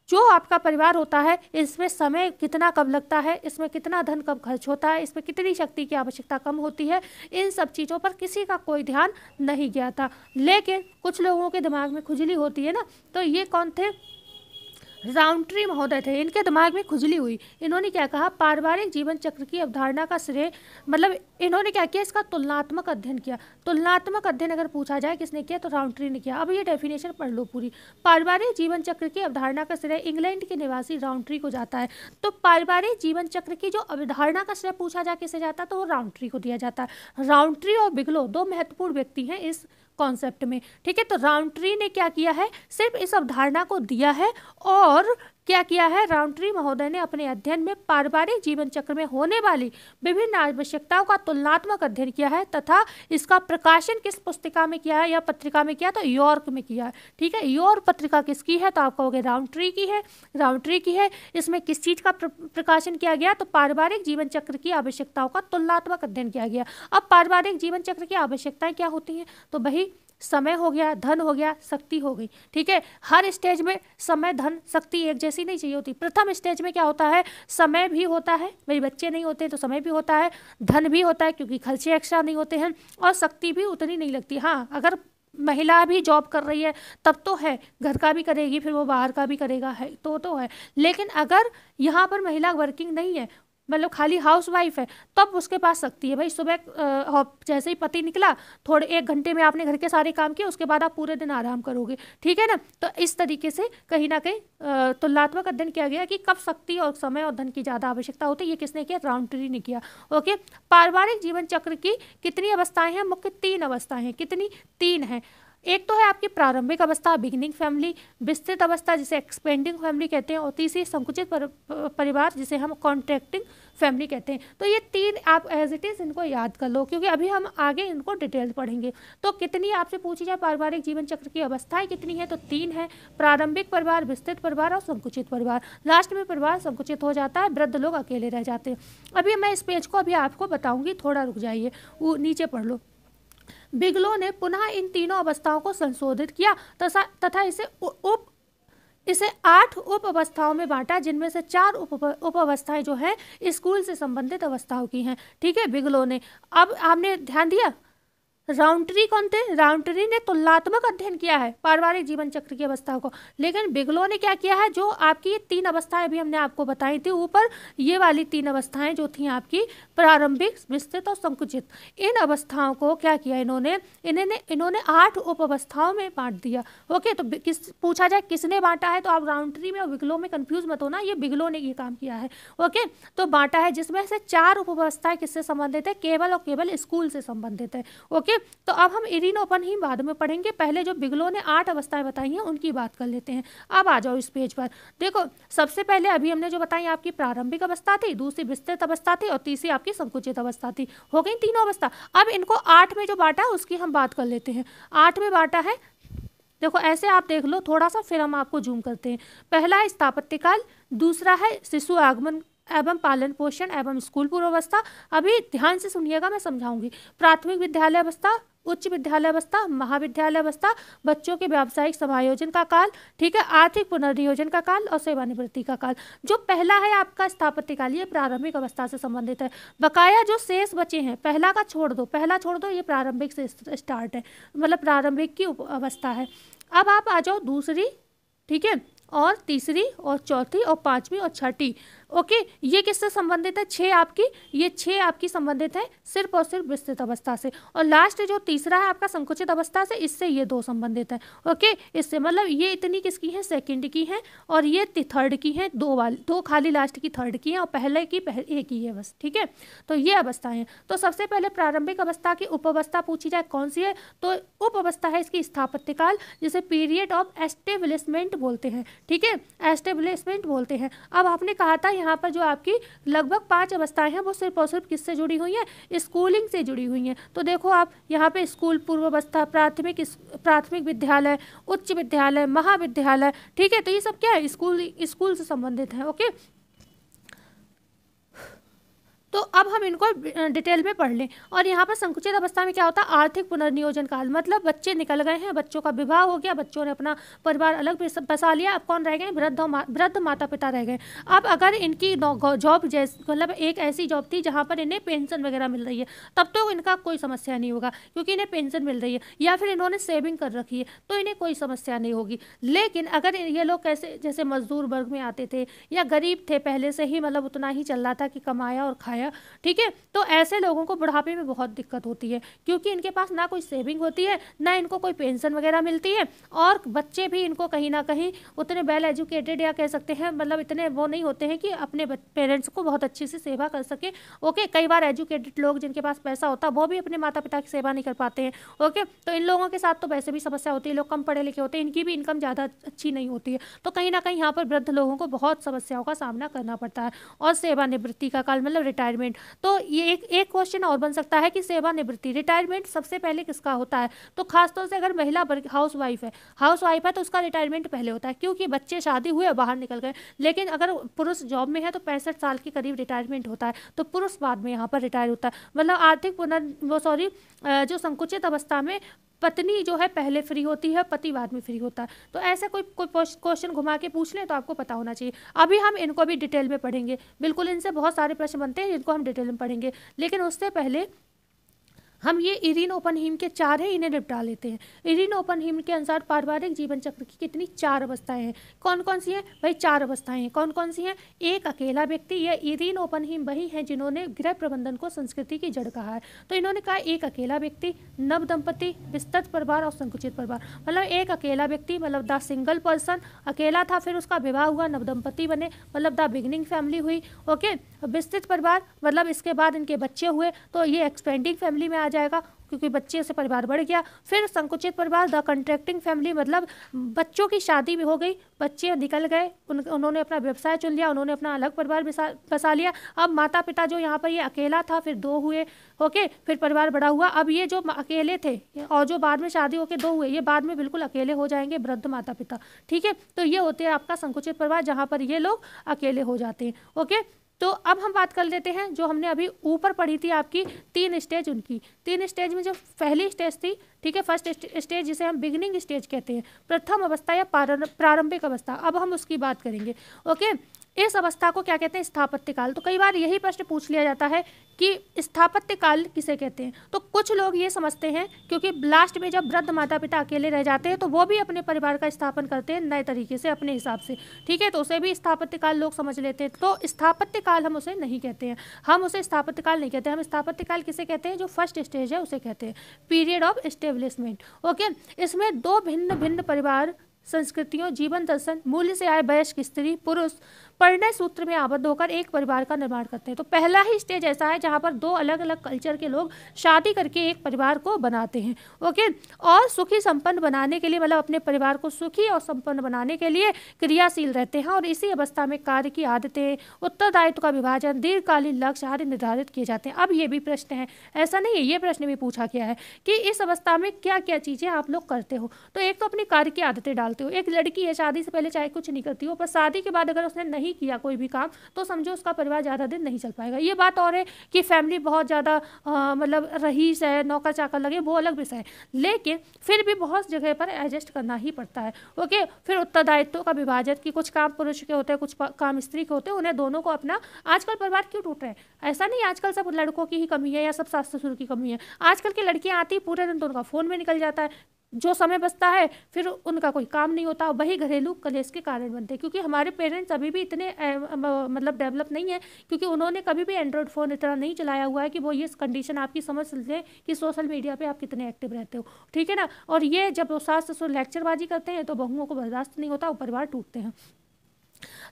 जो आपका परिवार होता है, इसमें समय कितना कब लगता है, इसमें कितना धन कब खर्च होता है, इसमें कितनी शक्ति की आवश्यकता कम होती है, इन सब चीज़ों पर किसी का कोई ध्यान नहीं गया था। लेकिन कुछ लोगों के दिमाग में खुजली होती है ना, तो ये कौन थे? राउंट्री महोदय थे। इनके दिमाग में खुजली हुई, इन्होंने क्या कहा? पारिवारिक जीवन चक्र की अवधारणा का श्रेय, मतलब इन्होंने क्या किया? इसका तुलनात्मक अध्ययन किया। तुलनात्मक अध्ययन अगर पूछा जाए किसने किया, तो राउंट्री ने किया। अब ये डेफिनेशन पढ़ लो पूरी। पारिवारिक जीवन चक्र की अवधारणा का श्रेय इंग्लैंड के निवासी राउंट्री को जाता है। तो पारिवारिक जीवन चक्र की जो अवधारणा का श्रेय पूछा जाए किसे जाता है, तो वो राउंट्री को दिया जाता है। राउंट्री और बिगलो दो महत्वपूर्ण व्यक्ति हैं इस कॉन्सेप्ट में, ठीक है। तो राउंट्री ने क्या किया है? सिर्फ इस अवधारणा को दिया है और क्या किया है, राउंट्री महोदय ने अपने अध्ययन में पारिवारिक जीवन चक्र में होने वाली विभिन्न आवश्यकताओं का तुलनात्मक अध्ययन किया है तथा इसका प्रकाशन किस पुस्तिका में किया है या पत्रिका में किया, तो यॉर्क में किया है। ठीक है, यॉर्क पत्रिका किसकी है, तो आप कहोगे राउंट्री की है, राउंट्री की है। इसमें किस चीज का प्रकाशन किया गया, तो पारिवारिक जीवन चक्र की आवश्यकताओं का तुलनात्मक अध्ययन किया गया। अब पारिवारिक जीवन चक्र की आवश्यकताएं क्या होती हैं, तो वही समय हो गया, धन हो गया, शक्ति हो गई। ठीक है, हर स्टेज में समय, धन, शक्ति एक जैसी नहीं चाहिए होती। प्रथम स्टेज में क्या होता है, समय भी होता है, भाई बच्चे नहीं होते तो समय भी होता है, धन भी होता है क्योंकि खर्चे एक्स्ट्रा नहीं होते हैं, और शक्ति भी उतनी नहीं लगती। हाँ, अगर महिला भी जॉब कर रही है तब तो है, घर का भी करेगी, फिर वो बाहर का भी करेगा, है तो है। लेकिन अगर यहाँ पर महिला वर्किंग नहीं है, मतलब खाली हाउस वाइफ है, तब उसके पास शक्ति है। भाई सुबह जैसे ही पति निकला, थोड़े 1 घंटे में आपने घर के सारे काम किए, उसके बाद आप पूरे दिन आराम करोगे। ठीक है ना, तो इस तरीके से कहीं ना कहीं तुलनात्मक अध्ययन किया गया कि कब शक्ति और समय और धन की ज़्यादा आवश्यकता होती है। ये किसने किया, राउंट्री ने किया। ओके, पारिवारिक जीवन चक्र की कितनी अवस्थाएं हैं, मुख्य 3 अवस्थाएं हैं। कितनी, 3 हैं। एक तो है आपकी प्रारंभिक अवस्था, बिगिनिंग फैमिली, विस्तृत अवस्था जिसे एक्सपेंडिंग फैमिली कहते हैं, और तीसरी संकुचित परिवार जिसे हम कॉन्ट्रैक्टिंग फैमिली कहते हैं। तो ये 3 आप एज इट इज़ इनको याद कर लो, क्योंकि अभी हम आगे इनको डिटेल पढ़ेंगे। तो कितनी आपसे पूछी जाए पारिवारिक जीवन चक्र की अवस्थाएं कितनी है, तो 3 है, प्रारंभिक परिवार, विस्तृत परिवार और संकुचित परिवार। लास्ट में परिवार संकुचित हो जाता है, वृद्ध लोग अकेले रह जाते हैं। अभी मैं इस पेज को अभी आपको बताऊंगी, थोड़ा रुक जाइए, वो नीचे पढ़ लो। बिगलो ने पुनः इन तीनों अवस्थाओं को संशोधित किया तथा इसे 8 उप अवस्थाओं में बांटा, जिनमें से 4 उप अवस्थाएं जो है स्कूल से संबंधित अवस्थाओं की हैं। ठीक है, बिगलो ने। अब आपने ध्यान दिया, राउंट्री कौन थे, राउंट्री ने तुलनात्मक अध्ययन किया है पारिवारिक जीवन चक्र की अवस्थाओं को, लेकिन बिगलो ने क्या किया है, जो आपकी ये 3 अवस्थाएं अभी हमने आपको बताई थी ऊपर, ये वाली 3 अवस्थाएं जो थी आपकी प्रारंभिक, विस्तृत और संकुचित, इन अवस्थाओं को क्या किया इन्होंने 8 उप अवस्थाओं में बांट दिया। ओके, तो पूछा जाए किसने बांटा है, तो आप राउंट्री में और बिगलो में कंफ्यूज मत होना, ये बिगलो ने ये काम किया है। ओके, तो बांटा है, जिसमें से 4 उप अवस्थाएं किससे संबंधित है, केवल और केवल स्कूल से संबंधित है। ओके, तो अब हम इरिनोपन ही बाद में पढ़ेंगे, पहले जो बिगलो ने 8 अवस्थाएं बताई हैं उनकी बात कर लेते हैं। अब आ जाओ इस पेज पर, देखो सबसे पहले अभी हमने जो बताई आपकी प्रारंभिक अवस्था थी, दूसरी विस्तृत अवस्था थी और तीसरी आपकी संकुचित अवस्था थी। हो गई तीनों अवस्था। अब इनको 8 में जो बांटा है उसकी हम बात कर लेते हैं। 8 में बांटा है, देखो ऐसे आप देख लो थोड़ा सा, फिर हम आपको जूम करते हैं। पहला है स्थापत्य काल, दूसरा है शिशु आगमन एवं पालन पोषण एवं स्कूल पूर्वावस्था। अभी ध्यान से सुनिएगा, मैं समझाऊंगी। प्राथमिक विद्यालय अवस्था, उच्च विद्यालय अवस्था, महाविद्यालय अवस्था, बच्चों के व्यावसायिक समायोजन का काल, ठीक है, आर्थिक पुनर्नियोजन का काल और सेवानिवृत्ति का काल। जो पहला है आपका स्थापत्य काल, ये प्रारंभिक अवस्था से संबंधित है। बकाया जो शेष बचे हैं, पहला का छोड़ दो, पहला छोड़ दो, ये प्रारंभिक से स्टार्ट है, मतलब प्रारंभिक की अवस्था है। अब आप आ जाओ दूसरी, ठीक है, और तीसरी और चौथी और 5वीं और 6ठी। ओके, ये किससे संबंधित है, 6 आपकी, ये 6 आपकी संबंधित है सिर्फ और सिर्फ विस्तृत अवस्था से। और लास्ट जो तीसरा है आपका संकुचित अवस्था से, इससे ये 2 संबंधित है। ओके, इससे मतलब ये इतनी किसकी है, सेकंड की है, और ये थर्ड की है, 2 खाली लास्ट की थर्ड की है, और पहले की एक ही है बस। ठीक है, तो ये अवस्थाएं हैं। तो सबसे पहले प्रारंभिक अवस्था की उप अवस्था पूछी जाए कौन सी है, तो उप अवस्था है इसकी स्थापत्य काल, जिसे पीरियड ऑफ एस्टेब्लिशमेंट बोलते हैं। ठीक है, एस्टेब्लिशमेंट बोलते हैं। अब आपने कहा था यहाँ पर जो आपकी लगभग 5 अवस्थाएं हैं वो सिर्फ और सिर्फ किससे जुड़ी हुई हैं, स्कूलिंग से जुड़ी हुई हैं। तो देखो आप यहाँ पे स्कूल पूर्वावस्था, प्राथमिक विद्यालय, उच्च विद्यालय, महाविद्यालय, ठीक है, तो ये सब क्या है, स्कूल से संबंधित है। ओके, तो अब हम इनको डिटेल में पढ़ लें। और यहाँ पर संकुचित अवस्था में क्या होता है, आर्थिक पुनर्नियोजन काल, मतलब बच्चे निकल गए हैं, बच्चों का विवाह हो गया, बच्चों ने अपना परिवार अलग बसा लिया, अब कौन रह गए, वृद्ध माता पिता रह गए। अब अगर इनकी जॉब मतलब एक ऐसी जॉब थी जहाँ पर इन्हें पेंशन वगैरह मिल रही है, तब तो इनका कोई समस्या नहीं होगा, क्योंकि इन्हें पेंशन मिल रही है, या फिर इन्होंने सेविंग कर रखी है, तो इन्हें कोई समस्या नहीं होगी। लेकिन अगर ये लोग कैसे, जैसे मजदूर वर्ग में आते थे या गरीब थे पहले से ही, मतलब उतना ही चल रहा था कि कमाया और खाया, गया, ठीक है। तो ऐसे लोगों को बुढ़ापे में बहुत दिक्कत होती है, क्योंकि इनके पास ना कोई सेविंग होती है, ना इनको कोई पेंशन वगैरह मिलती है, और बच्चे भी इनको कहीं ना कहीं उतने वेल एजुकेटेड या कह सकते हैं मतलब इतने वो नहीं होते हैं कि अपने पेरेंट्स को बहुत अच्छे से सेवा कर सके। ओके, कई बार एजुकेटेड लोग जिनके पास पैसा होता है वो भी अपने माता पिता की सेवा नहीं कर पाते हैं। ओके, तो इन लोगों के साथ तो वैसे भी समस्या होती है, लोग कम पढ़े लिखे होते हैं, इनकी भी इनकम ज़्यादा अच्छी नहीं होती है, तो कहीं ना कहीं यहाँ पर वृद्ध लोगों को बहुत समस्याओं का सामना करना पड़ता है। और सेवानिवृत्ति का काल मतलब रिटायरमेंट, तो ये एक क्वेश्चन और बन सकता है कि सेवानिवृत्ति रिटायरमेंट सबसे पहले किसका होता है। तो खासतौर से अगर महिला हाउस वाइफ है तो उसका रिटायरमेंट पहले होता है, क्योंकि बच्चे शादी हुए बाहर निकल गए। लेकिन अगर पुरुष जॉब में है तो 65 साल के करीब रिटायरमेंट होता है, तो पुरुष बाद में यहाँ पर रिटायर होता है। मतलब आर्थिक जो संकुचित अवस्था में पत्नी जो है पहले फ्री होती है, पति बाद में फ्री होता है। तो ऐसा कोई क्वेश्चन घुमा के पूछ लें तो आपको पता होना चाहिए। अभी हम इनको भी डिटेल में पढ़ेंगे, बिल्कुल इनसे बहुत सारे प्रश्न बनते हैं जिनको हम डिटेल में पढ़ेंगे, लेकिन उससे पहले हम ये इरीन ओपनहीम के 4 हैं, इन्हें निपटा लेते हैं। इरीन ओपनहीम के अनुसार पारिवारिक जीवन चक्र की कितनी 4 अवस्थाएं हैं। कौन कौन सी हैं भाई? 4 अवस्थाएं हैं। कौन कौन सी हैं? एक अकेला व्यक्ति, यह इरीन ओपनहीम वही हैं जिन्होंने गृह प्रबंधन को संस्कृति की जड़ कहा है। तो इन्होंने कहा एक अकेला व्यक्ति, नव दंपति, विस्तृत परिवार और संकुचित परिवार। मतलब एक अकेला व्यक्ति मतलब द सिंगल पर्सन, अकेला था, फिर उसका विवाह हुआ, नव दंपति बने मतलब द बिगिनिंग फैमिली हुई। ओके, विस्तृत परिवार मतलब इसके बाद इनके बच्चे हुए तो ये एक्सपेंडिंग फैमिली में आ जाएगा, क्योंकि बच्चे से परिवार बढ़ गया। फिर संकुचित परिवार द कंट्रैक्टिंग फैमिली, मतलब बच्चों की शादी भी हो गई, बच्चे निकल गए, उन्होंने अपना व्यवसाय चुन लिया, उन्होंने अपना अलग परिवार बसा लिया। अब माता पिता जो यहाँ पर ये अकेला था, फिर 2 हुए। ओके, फिर परिवार बड़ा हुआ। अब ये जो अकेले थे और जो बाद में शादी होकर 2 हुए, ये बाद में बिल्कुल अकेले हो जाएंगे, वृद्ध माता पिता, ठीक है। तो ये होते हैं आपका संकुचित परिवार, जहाँ पर ये लोग अकेले हो जाते हैं। ओके, तो अब हम बात कर लेते हैं जो हमने अभी ऊपर पढ़ी थी आपकी 3 स्टेज, उनकी 3 स्टेज में जो पहली स्टेज थी, ठीक है, फर्स्ट स्टेज जिसे हम बिगिनिंग स्टेज कहते हैं, प्रथम अवस्था या प्रारंभिक अवस्था, अब हम उसकी बात करेंगे। ओके, इस अवस्था को क्या कहते हैं? स्थापत्य काल। तो कई बार यही प्रश्न पूछ लिया जाता है कि स्थापत्य काल किसे कहते हैं। तो कुछ लोग ये समझते हैं क्योंकि लास्ट में जब वृद्ध माता पिता अकेले रह जाते हैं तो वो भी अपने परिवार का स्थापन करते हैं नए तरीके से अपने हिसाब से, ठीक है, तो उसे भी स्थापत्य काल लोग समझ लेते हैं। तो स्थापत्य काल हम उसे नहीं कहते हैं, हम उसे स्थापत्य काल नहीं कहते। हम स्थापत्य काल किसे कहते हैं? जो फर्स्ट स्टेज है उसे कहते हैं पीरियड ऑफ एस्टेब्लिशमेंट। ओके, इसमें 2 भिन्न भिन्न परिवार, संस्कृतियों, जीवन दर्शन, मूल्य से आए वयस्क स्त्री पुरुष परिणय सूत्र में आबद्ध होकर एक परिवार का निर्माण करते हैं। तो पहला ही स्टेज ऐसा है जहाँ पर 2 अलग अलग कल्चर के लोग शादी करके एक परिवार को बनाते हैं। ओके, और सुखी संपन्न बनाने के लिए मतलब अपने परिवार को सुखी और संपन्न बनाने के लिए क्रियाशील रहते हैं, और इसी अवस्था में कार्य की आदतें, उत्तरदायित्व का विभाजन, दीर्घकालीन लक्ष्य आदि निर्धारित किए जाते हैं। अब ये भी प्रश्न है, ऐसा नहीं है, ये प्रश्न भी पूछा गया है कि इस अवस्था में क्या क्या चीज़ें आप लोग करते हो। तो एक तो अपनी कार्य की आदतें डालते हो। एक लड़की है, शादी से पहले चाहे कुछ नहीं करती हो, पर शादी के बाद अगर उसने नहीं किया कोई भी काम तो समझो उसका परिवार ज़्यादा दिन नहीं चल पाएगा। ये बात और है कि फैमिली बहुत ज़्यादा मतलब रईस है, नौकर चाकर लगे, वो अलग विषय है, लेकिन फिर भी बहुत जगह पर एडजस्ट करना ही पड़ता है। ओके, फिर उत्तरदायित्व का विभाजन कि कुछ काम पुरुष के होते हैं, कुछ काम स्त्री के होते हैं, उन्हें दोनों को अपना। आजकल परिवार क्यों टूट रहे हैं? ऐसा नहीं आजकल सब लड़कों की ही कमी है या सब सास ससुर की कमी है। आजकल की लड़कियां आती पूरे दिन तो उनका फ़ोन में निकल जाता है, जो समय बचता है फिर उनका कोई काम नहीं होता, वही घरेलू कलेश के कारण बनते हैं। क्योंकि हमारे पेरेंट्स अभी भी इतने मतलब डेवलप नहीं है, क्योंकि उन्होंने कभी भी एंड्रॉयड फ़ोन इतना नहीं चलाया हुआ है कि वो ये कंडीशन आपकी समझ लें कि सोशल मीडिया पे आप कितने एक्टिव रहते हो, ठीक है ना। और ये जब सास ससुर लेक्चरबाजी करते हैं तो बहुओं को बर्दाश्त नहीं होता, वो परिवार टूटते हैं।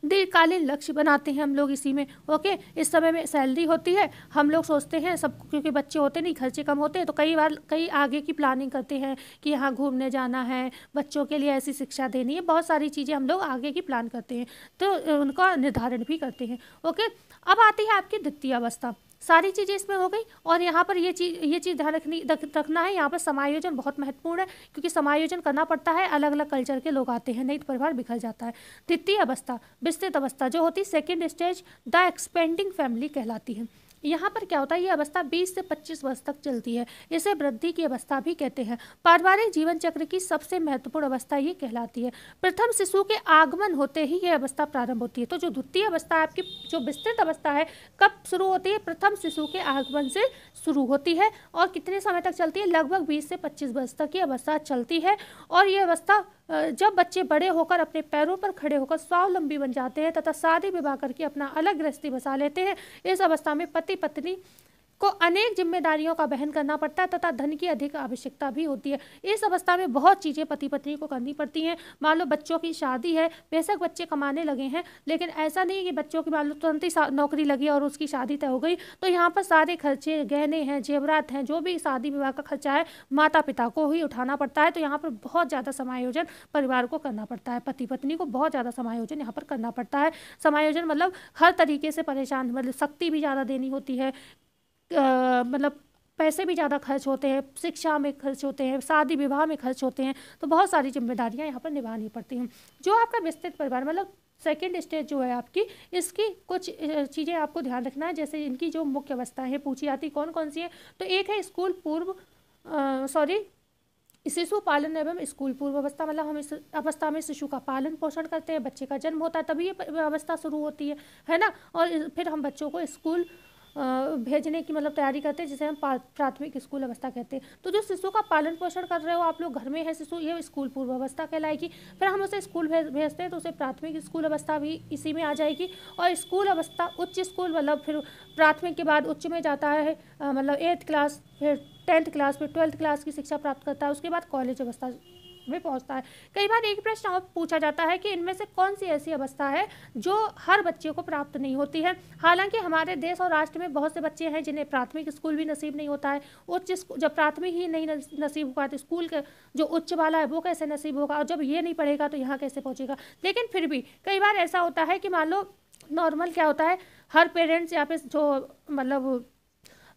दीर्घकालीन लक्ष्य बनाते हैं हम लोग इसी में। ओके, इस समय में सैलरी होती है, हम लोग सोचते हैं सब, क्योंकि बच्चे होते नहीं, खर्चे कम होते हैं, तो कई बार कई आगे की प्लानिंग करते हैं कि यहाँ घूमने जाना है, बच्चों के लिए ऐसी शिक्षा देनी है, बहुत सारी चीज़ें हम लोग आगे की प्लान करते हैं, तो उनका निर्धारण भी करते हैं। ओके, अब आती है आपकी द्वितीय अवस्था। सारी चीज़ें इसमें हो गई, और यहाँ पर ये चीज़ ध्यान रखना है, यहाँ पर समायोजन बहुत महत्वपूर्ण है, क्योंकि समायोजन करना पड़ता है, अलग अलग कल्चर के लोग आते हैं, नहीं तो परिवार बिखर जाता है। द्वितीय अवस्था, विस्तृत अवस्था जो होती है, second stage the expanding family कहलाती है। यहाँ पर क्या होता है, ये अवस्था 20 से 25 वर्ष तक चलती है, इसे वृद्धि की अवस्था भी कहते हैं। पारिवारिक जीवन चक्र की सबसे महत्वपूर्ण अवस्था ये कहलाती है। प्रथम शिशु के आगमन होते ही ये अवस्था प्रारंभ होती है। तो जो द्वितीय अवस्था है आपकी, जो विस्तृत अवस्था है, कब शुरू होती है? प्रथम शिशु के आगमन से शुरू होती है, और कितने समय तक चलती है? लगभग 20 से 25 वर्ष तक ये अवस्था चलती है, और ये अवस्था जब बच्चे बड़े होकर अपने पैरों पर खड़े होकर स्वावलंबी बन जाते हैं तथा शादी विवाह करके अपना अलग गृहस्थी बसा लेते हैं, इस अवस्था में पति पत्नी को अनेक जिम्मेदारियों का वहन करना पड़ता है तथा धन की अधिक आवश्यकता भी होती है। इस अवस्था में बहुत चीज़ें पति पत्नी को करनी पड़ती हैं। मान लो बच्चों की शादी है, बेशक बच्चे कमाने लगे हैं, लेकिन ऐसा नहीं कि बच्चों की मान लो तुरंत ही नौकरी लगी और उसकी शादी तय हो गई, तो यहाँ पर सारे खर्चे, गहने हैं, जेवरात हैं, जो भी शादी विवाह का खर्चा है माता पिता को ही उठाना पड़ता है। तो यहाँ पर बहुत ज़्यादा समायोजन परिवार को करना पड़ता है, पति पत्नी को बहुत ज़्यादा समायोजन यहाँ पर करना पड़ता है। समायोजन मतलब हर तरीके से परेशान, मतलब शक्ति भी ज़्यादा देनी होती है, मतलब पैसे भी ज़्यादा खर्च होते हैं, शिक्षा में खर्च होते हैं, शादी विवाह में खर्च होते हैं, तो बहुत सारी जिम्मेदारियां यहाँ पर निभानी पड़ती हैं। जो आपका विस्तृत परिवार मतलब सेकेंड स्टेज जो है आपकी, इसकी कुछ चीज़ें आपको ध्यान रखना है। जैसे इनकी जो मुख्य अवस्थाएं हैं पूछी जाती कौन कौन सी हैं, तो एक है स्कूल पूर्व शिशु पालन एवं स्कूल पूर्व अवस्था, मतलब हम इस अवस्था में शिशु का पालन पोषण करते हैं, बच्चे का जन्म होता है तभी ये अवस्था शुरू होती है ना। और फिर हम बच्चों को स्कूल भेजने की मतलब तैयारी करते हैं, जिसे हम प्राथमिक स्कूल अवस्था कहते हैं। तो जो शिशु का पालन पोषण कर रहे हो आप लोग, घर में है शिशु, ये स्कूल पूर्व अवस्था कहलाएगी। फिर हम उसे स्कूल भेजते हैं तो उसे प्राथमिक स्कूल अवस्था भी इसी में आ जाएगी। और स्कूल अवस्था उच्च स्कूल, मतलब फिर प्राथमिक के बाद उच्च में जाता है, मतलब 8th क्लास, फिर 10th क्लास, फिर 12th क्लास की शिक्षा प्राप्त करता है, उसके बाद कॉलेज अवस्था में पहुंचता है। कई बार एक प्रश्न और पूछा जाता है कि इनमें से कौन सी ऐसी अवस्था है जो हर बच्चे को प्राप्त नहीं होती है। हालांकि हमारे देश और राष्ट्र में बहुत से बच्चे हैं जिन्हें प्राथमिक स्कूल भी नसीब नहीं होता है। उच्च जब प्राथमिक ही नहीं नसीब हुआ तो स्कूल के जो उच्च वाला है वो कैसे नसीब होगा, और जब ये नहीं पढ़ेगा तो यहाँ कैसे पहुँचेगा। लेकिन फिर भी कई बार ऐसा होता है कि मान लो नॉर्मल क्या होता है, हर पेरेंट्स यहाँ पे जो मतलब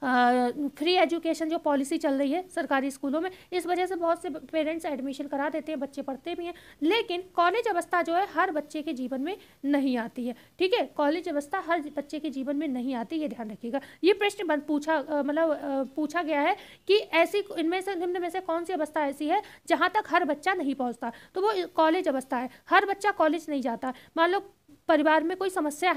फ्री एजुकेशन जो पॉलिसी चल रही है सरकारी स्कूलों में, इस वजह से बहुत से पेरेंट्स एडमिशन करा देते हैं, बच्चे पढ़ते भी हैं। लेकिन कॉलेज अवस्था जो है हर बच्चे के जीवन में नहीं आती है, ठीक है, कॉलेज अवस्था हर बच्चे के जीवन में नहीं आती, ये ध्यान रखिएगा। ये प्रश्न पूछा गया है कि ऐसी इनमें से निम्न में से कौन सी अवस्था ऐसी है जहाँ तक हर बच्चा नहीं पहुँचता, तो वो कॉलेज अवस्था है। हर बच्चा कॉलेज नहीं जाता। मान लो परिवार में कोई समस्या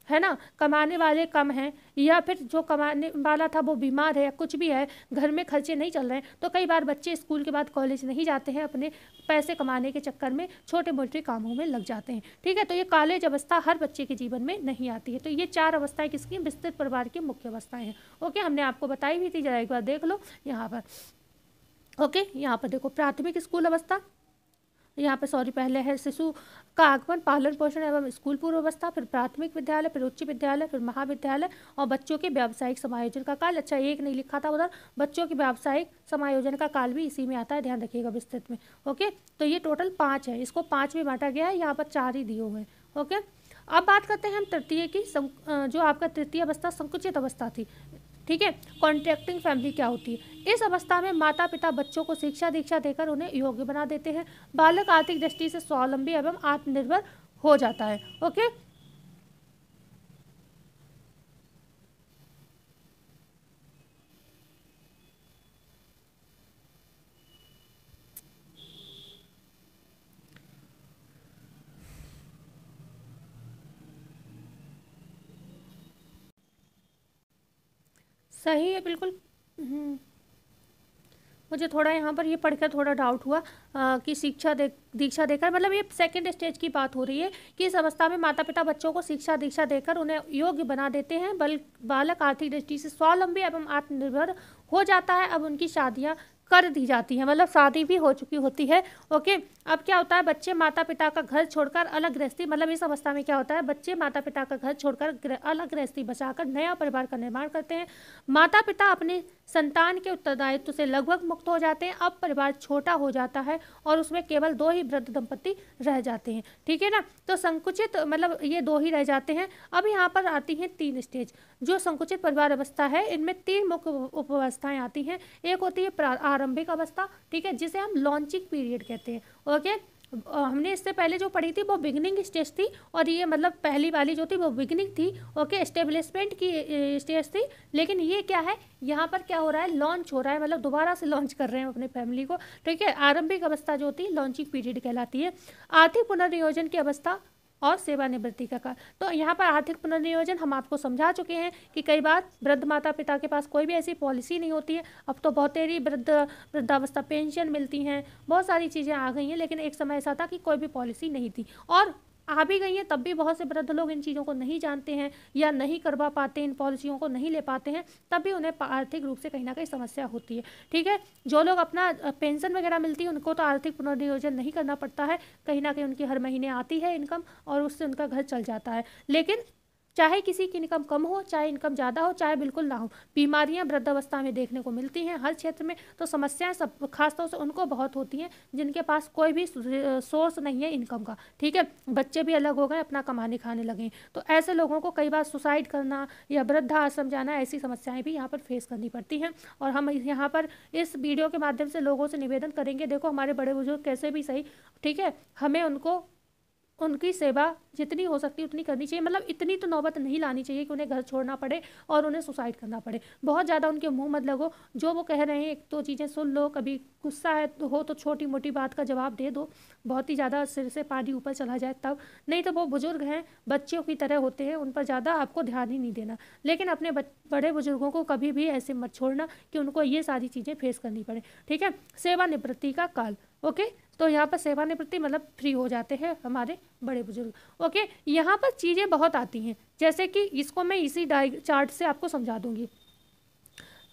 है ना, कमाने वाले कम हैं, या फिर जो कमाने वाला था वो बीमार है, या कुछ भी है, घर में खर्चे नहीं चल रहे हैं, तो कई बार बच्चे स्कूल के बाद कॉलेज नहीं जाते हैं, अपने पैसे कमाने के चक्कर में छोटे मोटे कामों में लग जाते हैं, ठीक है। तो ये कॉलेज अवस्था हर बच्चे के जीवन में नहीं आती है। तो ये 4 अवस्थाएं किसकी, विस्तृत परिवार की मुख्य अवस्थाएं हैं। ओके, हमने आपको बताई भी थी, जरा एक बार देख लो यहाँ पर। ओके, यहाँ पर देखो प्राथमिक स्कूल अवस्था, यहाँ पे पहले है शिशु का आगमन, पालन पोषण एवं स्कूल पूर्व अवस्था, फिर प्राथमिक विद्यालय, फिर उच्च विद्यालय, फिर महाविद्यालय, और बच्चों के व्यावसायिक समायोजन का काल। अच्छा, एक नहीं लिखा था उधर, बच्चों के व्यावसायिक समायोजन का काल भी इसी में आता है, ध्यान रखिएगा विस्तृत में। ओके, तो ये टोटल 5 है, इसको 5 में बांटा गया है, यहाँ पर 4 ही दिए हुए हैं। ओके, अब बात करते हैं हम तृतीय की। जो आपका तृतीय अवस्था संकुचित अवस्था थी, ठीक है। कॉन्ट्रैक्टिंग फैमिली क्या होती है, इस अवस्था में माता पिता बच्चों को शिक्षा दीक्षा देकर उन्हें योग्य बना देते हैं। बालक आर्थिक दृष्टि से स्वावलंबी एवं आत्मनिर्भर हो जाता है। ओके, सही है बिल्कुल। मुझे थोड़ा यहाँ पर ये पढ़कर थोड़ा डाउट हुआ कि दीक्षा देकर, मतलब ये सेकंड स्टेज की बात हो रही है कि इस अवस्था में माता पिता बच्चों को शिक्षा दीक्षा देकर उन्हें योग्य बना देते हैं। बालक आर्थिक दृष्टि से स्वावलंबी एवं आत्मनिर्भर हो जाता है। अब उनकी शादियाँ कर दी जाती है, मतलब शादी भी हो चुकी होती है। ओके, अब क्या होता है, बच्चे माता पिता का घर छोड़कर अलग गृहस्थी, मतलब इस अवस्था में क्या होता है, बच्चे माता पिता का घर छोड़कर अलग गृहस्थी बसाकर नया परिवार का निर्माण करते हैं। माता पिता अपने संतान के उत्तरदायित्व से लगभग मुक्त हो जाते हैं। अब परिवार छोटा हो जाता है और उसमें केवल 2 ही वृद्ध दंपति रह जाते हैं, ठीक है ना। तो संकुचित मतलब ये 2 ही रह जाते हैं। अब यहाँ पर आती हैं 3 स्टेज। जो संकुचित परिवार अवस्था है, इनमें 3 मुख्य उपावस्थाएं आती हैं। एक होती है आरंभिक अवस्था, ठीक है, जिसे हम लॉन्चिंग पीरियड कहते हैं। ओके, हमने इससे पहले जो पढ़ी थी वो बिगनिंग स्टेज थी, और ये मतलब पहली वाली जो थी वो बिगनिंग थी। ओके, एस्टेब्लिशमेंट की स्टेज थी। लेकिन ये क्या है, यहाँ पर क्या हो रहा है, लॉन्च हो रहा है, मतलब दोबारा से लॉन्च कर रहे हैं अपने फैमिली को, ठीक है। आरंभिक अवस्था जो होती है लॉन्चिंग पीरियड कहलाती है। आर्थिक पुनर्नियोजन की अवस्था और सेवानिवृत्ति का काल। तो यहाँ पर आर्थिक पुनर्नियोजन हम आपको समझा चुके हैं कि कई बार वृद्ध माता पिता के पास कोई भी ऐसी पॉलिसी नहीं होती है। अब तो बहुतेरी वृद्धावस्था पेंशन मिलती हैं, बहुत सारी चीज़ें आ गई हैं, लेकिन एक समय ऐसा था कि कोई भी पॉलिसी नहीं थी, और आ भी गई हैं तब भी बहुत से वृद्ध लोग इन चीज़ों को नहीं जानते हैं या नहीं करवा पाते, इन पॉलिसियों को नहीं ले पाते हैं, तब भी उन्हें आर्थिक रूप से कहीं ना कहीं समस्या होती है। ठीक है, जो लोग अपना पेंशन वगैरह मिलती है उनको तो आर्थिक पुनर्नियोजन नहीं करना पड़ता है, कहीं ना कहीं उनकी हर महीने आती है इनकम और उससे उनका घर चल जाता है। लेकिन चाहे किसी की इनकम कम हो, चाहे इनकम ज़्यादा हो, चाहे बिल्कुल ना हो, बीमारियां वृद्धावस्था में देखने को मिलती हैं हर क्षेत्र में। तो समस्याएं सब खासतौर से उनको बहुत होती हैं जिनके पास कोई भी सोर्स नहीं है इनकम का। ठीक है, बच्चे भी अलग हो गए, अपना कमाने खाने लगे, तो ऐसे लोगों को कई बार सुसाइड करना या वृद्धाश्रम जाना, ऐसी समस्याएं भी यहाँ पर फेस करनी पड़ती हैं। और हम यहाँ पर इस वीडियो के माध्यम से लोगों से निवेदन करेंगे, देखो हमारे बड़े बुजुर्ग कैसे भी सही, ठीक है, हमें उनकी सेवा जितनी हो सकती है उतनी करनी चाहिए। मतलब इतनी तो नौबत नहीं लानी चाहिए कि उन्हें घर छोड़ना पड़े और उन्हें सुसाइड करना पड़े। बहुत ज़्यादा उनके मुंह मत लगो, जो वो कह रहे हैं एक दो चीज़ें सुन लो, कभी गुस्सा है तो हो तो छोटी मोटी बात का जवाब दे दो, बहुत ही ज़्यादा सिर से पानी ऊपर चला जाए तब, नहीं तो वो बुजुर्ग हैं, बच्चों की तरह होते हैं, उन पर ज़्यादा आपको ध्यान ही नहीं देना। लेकिन अपने बड़े बुजुर्गों को कभी भी ऐसे मत छोड़ना कि उनको ये सारी चीज़ें फेस करनी पड़े। ठीक है, सेवानिवृत्ति का काल, ओके, तो यहाँ पर सेवानिवृत्ति मतलब फ्री हो जाते हैं हमारे बड़े बुजुर्ग। ओके, यहाँ पर चीज़ें बहुत आती हैं, जैसे कि इसको मैं इसी चार्ट से आपको समझा दूंगी।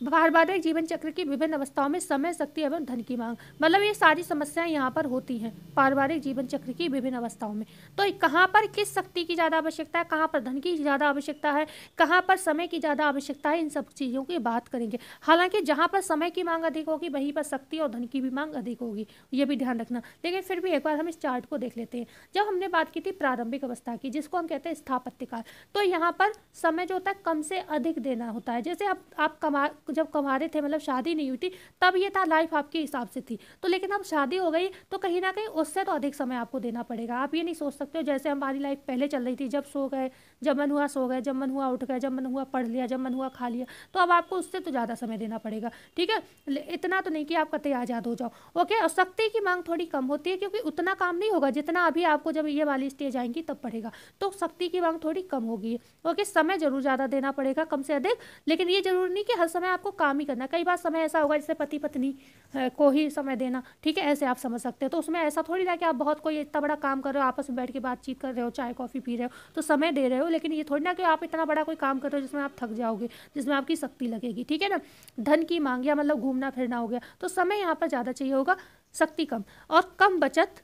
पारिवारिक जीवन चक्र की विभिन्न अवस्थाओं में समय, शक्ति एवं धन की मांग, मतलब ये सारी समस्याएं यहाँ पर होती हैं पारिवारिक जीवन चक्र की विभिन्न अवस्थाओं में। तो कहाँ पर किस शक्ति की ज़्यादा आवश्यकता है, कहाँ पर धन की ज़्यादा आवश्यकता है, कहाँ पर समय की ज़्यादा आवश्यकता है, इन सब चीज़ों की बात करेंगे। हालांकि जहाँ पर समय की मांग अधिक होगी वहीं पर शक्ति और धन की भी मांग अधिक होगी, ये भी ध्यान रखना। लेकिन फिर भी एक बार हम इस चार्ट को देख लेते हैं। जब हमने बात की थी प्रारंभिक अवस्था की, जिसको हम कहते हैं स्थापत्य काल, तो यहाँ पर समय जो होता है कम से अधिक देना होता है। जैसे आप जब कमा रहे थे, मतलब शादी नहीं हुई थी तब ये था, लाइफ आपके हिसाब से थी, तो लेकिन अब शादी हो गई तो कहीं ना कहीं उससे तो अधिक समय आपको देना पड़ेगा। आप ये नहीं सोच सकते हो जैसे हमारी लाइफ पहले चल रही थी, जब सो गए, जब मन हुआ सो गए, जब मन हुआ उठ गए, जब मन हुआ पढ़ लिया, जब मन हुआ खा लिया, तो अब आपको उससे तो ज़्यादा समय देना पड़ेगा। ठीक है, इतना तो नहीं कि आप कतई आज़ाद हो जाओ। ओके, और शक्ति की मांग थोड़ी कम होती है क्योंकि उतना काम नहीं होगा जितना अभी आपको जब ये वाली स्टेज आएंगी तब पड़ेगा, तो शक्ति की मांग थोड़ी कम होगी। ओके, समय जरूर ज़्यादा देना पड़ेगा, कम से अधिक, लेकिन ये जरूरी नहीं कि हर समय आपको काम ही करना। कई बार समय ऐसा होगा जैसे पति पत्नी को ही समय देना, ठीक है, ऐसे आप समझ सकते हो। तो उसमें ऐसा थोड़ी ना कि आप बहुत कोई इतना बड़ा काम कर रहे हो, आपस में बैठ के बातचीत कर रहे हो, चाय कॉफ़ी पी रहे हो, तो समय दे रहे हो, लेकिन ये थोड़ी ना कि आप इतना बड़ा कोई काम कर रहे हो जिसमें आप थक जाओगे, जिसमें आपकी शक्ति लगेगी। ठीक है ना, धन की मांग या मतलब घूमना फिरना हो गया, तो समय यहाँ पर ज़्यादा चाहिए होगा, शक्ति कम, और कम बचत,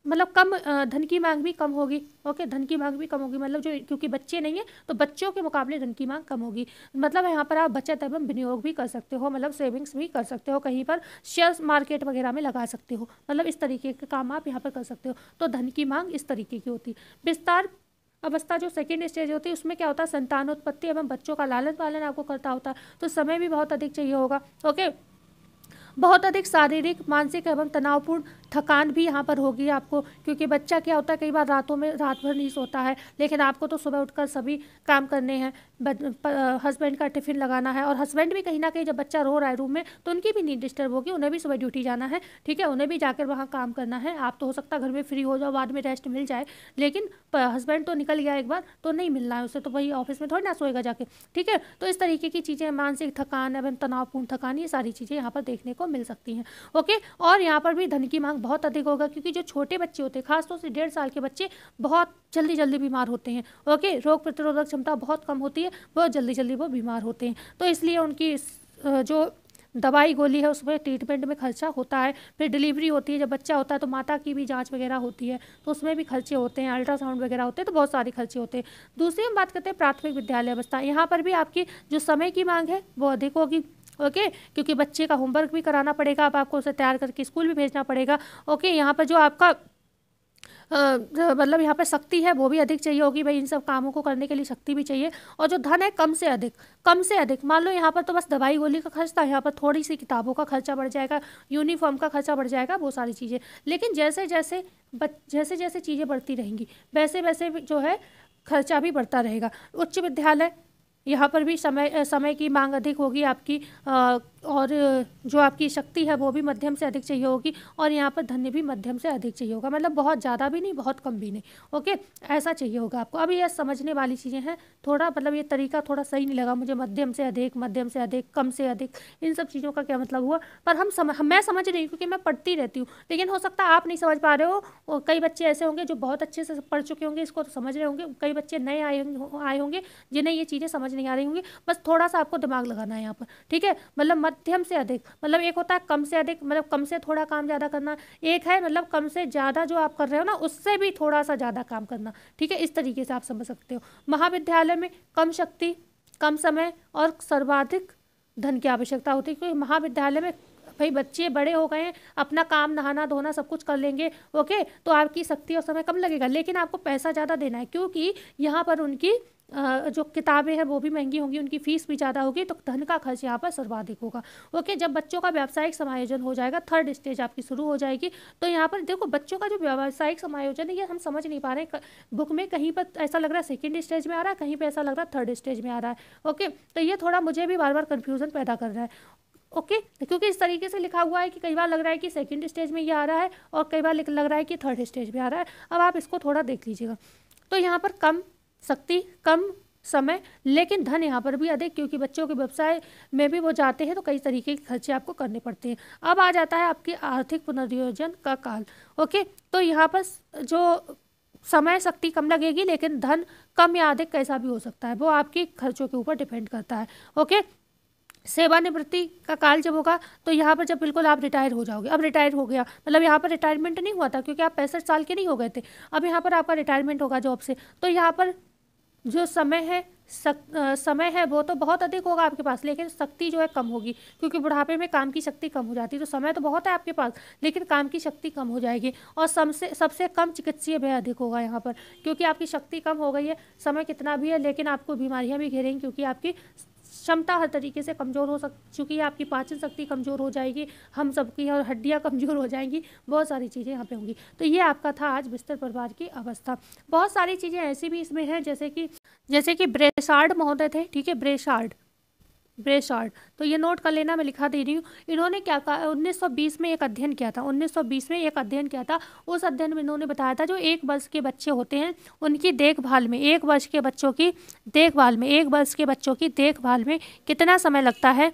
मतलब कम धन की मांग भी कम होगी। ओके, धन की मांग भी कम होगी, मतलब जो क्योंकि बच्चे नहीं है तो बच्चों के मुकाबले धन की मांग कम होगी। मतलब यहाँ पर आप बचत एवं विनियोग भी कर सकते हो, मतलब सेविंग्स भी कर सकते हो, कहीं पर शेयर मार्केट वगैरह में लगा सकते हो, मतलब इस तरीके के काम आप यहाँ पर कर सकते हो। तो धन की मांग इस तरीके की होती है। विस्तार अवस्था जो सेकेंड स्टेज होती है उसमें क्या होता है, संतानोत्पत्ति एवं बच्चों का लालन पालन आपको करता होता है, तो समय भी बहुत अधिक चाहिए होगा। ओके, बहुत अधिक शारीरिक, मानसिक एवं तनावपूर्ण थकान भी यहाँ पर होगी आपको, क्योंकि बच्चा क्या होता है कई बार रात भर नहीं सोता है, लेकिन आपको तो सुबह उठकर सभी काम करने हैं, हस्बैंड का टिफिन लगाना है, और हस्बैंड भी कहीं ना कहीं जब बच्चा रो रहा है रूम में तो उनकी भी नींद डिस्टर्ब होगी, उन्हें भी सुबह ड्यूटी जाना है। ठीक है, उन्हें भी जाकर वहाँ काम करना है। आप तो हो सकता है घर में फ्री हो जाओ, बाद में रेस्ट मिल जाए, लेकिन हस्बैंड तो निकल गया एक बार तो नहीं मिलना है उसे, तो वही ऑफिस में थोड़ी ना सोएगा जाके। ठीक है, तो इस तरीके की चीज़ें, मानसिक थकान एवं तनावपूर्ण थकान, ये सारी चीज़ें यहाँ पर देखने को मिल सकती हैं। ओके, और यहाँ पर भी धन की मांग बहुत अधिक होगा, क्योंकि जो छोटे बच्चे होते हैं, खासतौर से 1.5 साल के बच्चे बहुत जल्दी जल्दी बीमार होते हैं। ओके, रोग प्रतिरोधक क्षमता बहुत कम होती है, बहुत जल्दी जल्दी वो बीमार होते हैं, तो इसलिए उनकी जो दवाई गोली है उसमें ट्रीटमेंट में खर्चा होता है। फिर डिलीवरी होती है, जब बच्चा होता है तो माता की भी जांच वगैरह होती है, तो उसमें भी खर्चे होते हैं, अल्ट्रासाउंड वगैरह होते हैं, तो बहुत सारे खर्चे होते हैं। दूसरी हम बात करते हैं प्राथमिक विद्यालय अवस्था, यहाँ पर भी आपकी जो समय की मांग है वो अधिक होगी। ओके, क्योंकि बच्चे का होमवर्क भी कराना पड़ेगा, अब आपको उसे तैयार करके स्कूल भी भेजना पड़ेगा। ओके, यहाँ पर जो आपका मतलब यहाँ पर शक्ति है वो भी अधिक चाहिए होगी, भाई इन सब कामों को करने के लिए शक्ति भी चाहिए। और जो धन है कम से अधिक, कम से अधिक, मान लो यहाँ पर तो बस दवाई गोली का खर्च था, यहाँ पर थोड़ी सी किताबों का खर्चा बढ़ जाएगा, यूनिफॉर्म का खर्चा बढ़ जाएगा, वो सारी चीज़ें। लेकिन जैसे जैसे चीज़ें बढ़ती रहेंगी वैसे वैसे जो है खर्चा भी बढ़ता रहेगा। उच्च विद्यालय, यहाँ पर भी समय की मांग अधिक होगी आपकी, और जो आपकी शक्ति है वो भी मध्यम से अधिक चाहिए होगी, और यहाँ पर धन्य भी मध्यम से अधिक चाहिए होगा, मतलब बहुत ज़्यादा भी नहीं बहुत कम भी नहीं। ओके, ऐसा चाहिए होगा आपको। अब ये समझने वाली चीज़ें हैं, थोड़ा मतलब ये तरीका थोड़ा सही नहीं लगा मुझे, मध्यम से अधिक, कम से अधिक, इन सब चीज़ों का क्या मतलब हुआ, पर मैं समझ रही हूँ क्योंकि मैं पढ़ती रहती हूँ, लेकिन हो सकता है आप नहीं समझ पा रहे हो। और कई बच्चे ऐसे होंगे जो बहुत अच्छे से पढ़ चुके होंगे, इसको तो समझ रहे होंगे, कई बच्चे नए आए होंगे जिन्हें ये चीज़ें समझ नहीं आ रही होंगी। बस थोड़ा सा आपको दिमाग लगाना है यहाँ पर, ठीक है। मतलब मध्यम से अधिक, मतलब एक होता है कम से अधिक, मतलब कम से थोड़ा काम ज़्यादा करना, एक है मतलब कम से ज़्यादा जो आप कर रहे हो ना उससे भी थोड़ा सा ज़्यादा काम करना, ठीक है। इस तरीके से आप समझ सकते हो। महाविद्यालय में कम शक्ति, कम समय और सर्वाधिक धन की आवश्यकता होती है, क्योंकि महाविद्यालय में भाई बच्चे बड़े हो गए हैं, अपना काम नहाना धोना सब कुछ कर लेंगे, ओके, तो आपकी शक्ति और समय कम लगेगा, लेकिन आपको पैसा ज़्यादा देना है, क्योंकि यहाँ पर उनकी जो किताबें हैं वो भी महंगी होंगी, उनकी फीस भी ज़्यादा होगी, तो धन का खर्च यहाँ पर सर्वाधिक होगा। ओके, जब बच्चों का व्यावसायिक समायोजन हो जाएगा, थर्ड स्टेज आपकी शुरू हो जाएगी, तो यहाँ पर देखो बच्चों का जो व्यावसायिक समायोजन है ये हम समझ नहीं पा रहे हैं, बुक में कहीं पर ऐसा लग रहा है सेकेंड स्टेज में आ रहा है, कहीं पर ऐसा लग रहा है थर्ड स्टेज में आ रहा है। ओके, तो ये थोड़ा मुझे भी बार बार कन्फ्यूज़न पैदा कर रहा है। ओके, क्योंकि इस तरीके से लिखा हुआ है कि कई बार लग रहा है कि सेकंड स्टेज में ये आ रहा है और कई बार लग रहा है कि थर्ड स्टेज में आ रहा है। अब आप इसको थोड़ा देख लीजिएगा। तो यहाँ पर कम शक्ति, कम समय, लेकिन धन यहाँ पर भी अधिक, क्योंकि बच्चों के व्यवसाय में भी वो जाते हैं तो कई तरीके के खर्चे आपको करने पड़ते हैं। अब आ जाता है आपके आर्थिक पुनर्नियोजन का काल। ओके, तो यहाँ पर जो समय शक्ति कम लगेगी, लेकिन धन कम या अधिक कैसा भी हो सकता है, वो आपके खर्चों के ऊपर डिपेंड करता है। ओके, सेवानिवृत्ति का काल जब होगा तो यहाँ पर जब बिल्कुल आप रिटायर हो जाओगे, अब रिटायर हो गया मतलब यहाँ पर रिटायरमेंट नहीं हुआ था क्योंकि आप 65 साल के नहीं हो गए थे, अब यहाँ पर आपका रिटायरमेंट होगा जॉब से, तो यहाँ पर जो समय है वो तो बहुत अधिक होगा आपके पास, लेकिन शक्ति जो है कम होगी, क्योंकि बुढ़ापे में काम की शक्ति कम हो जाती है, तो समय तो बहुत है आपके पास लेकिन काम की शक्ति कम हो जाएगी, और सबसे कम चिकित्सीय व्यय अधिक होगा यहाँ पर, क्योंकि आपकी शक्ति कम हो गई है, समय कितना भी है लेकिन आपको बीमारियाँ भी घेरेंगी, क्योंकि आपकी क्षमता हर तरीके से कमज़ोर हो चुकी है, आपकी पाचन शक्ति कमज़ोर हो जाएगी, हम सबकी और हड्डियाँ कमज़ोर हो जाएंगी, बहुत सारी चीज़ें यहाँ पे होंगी। तो ये आपका था आज बिस्तर परिवार की अवस्था। बहुत सारी चीज़ें ऐसी भी इसमें हैं जैसे कि ब्रेशार्ड महोदय थे, ठीक है, ब्रेशार्ड, तो ये नोट कर लेना, मैं लिखा दे रही हूँ। इन्होंने क्या कहा, 1920 में एक अध्ययन किया था, 1920 में एक अध्ययन किया था। उस अध्ययन में इन्होंने बताया था जो 1 वर्ष के बच्चे होते हैं उनकी देखभाल में, 1 वर्ष के बच्चों की देखभाल में कितना समय लगता है।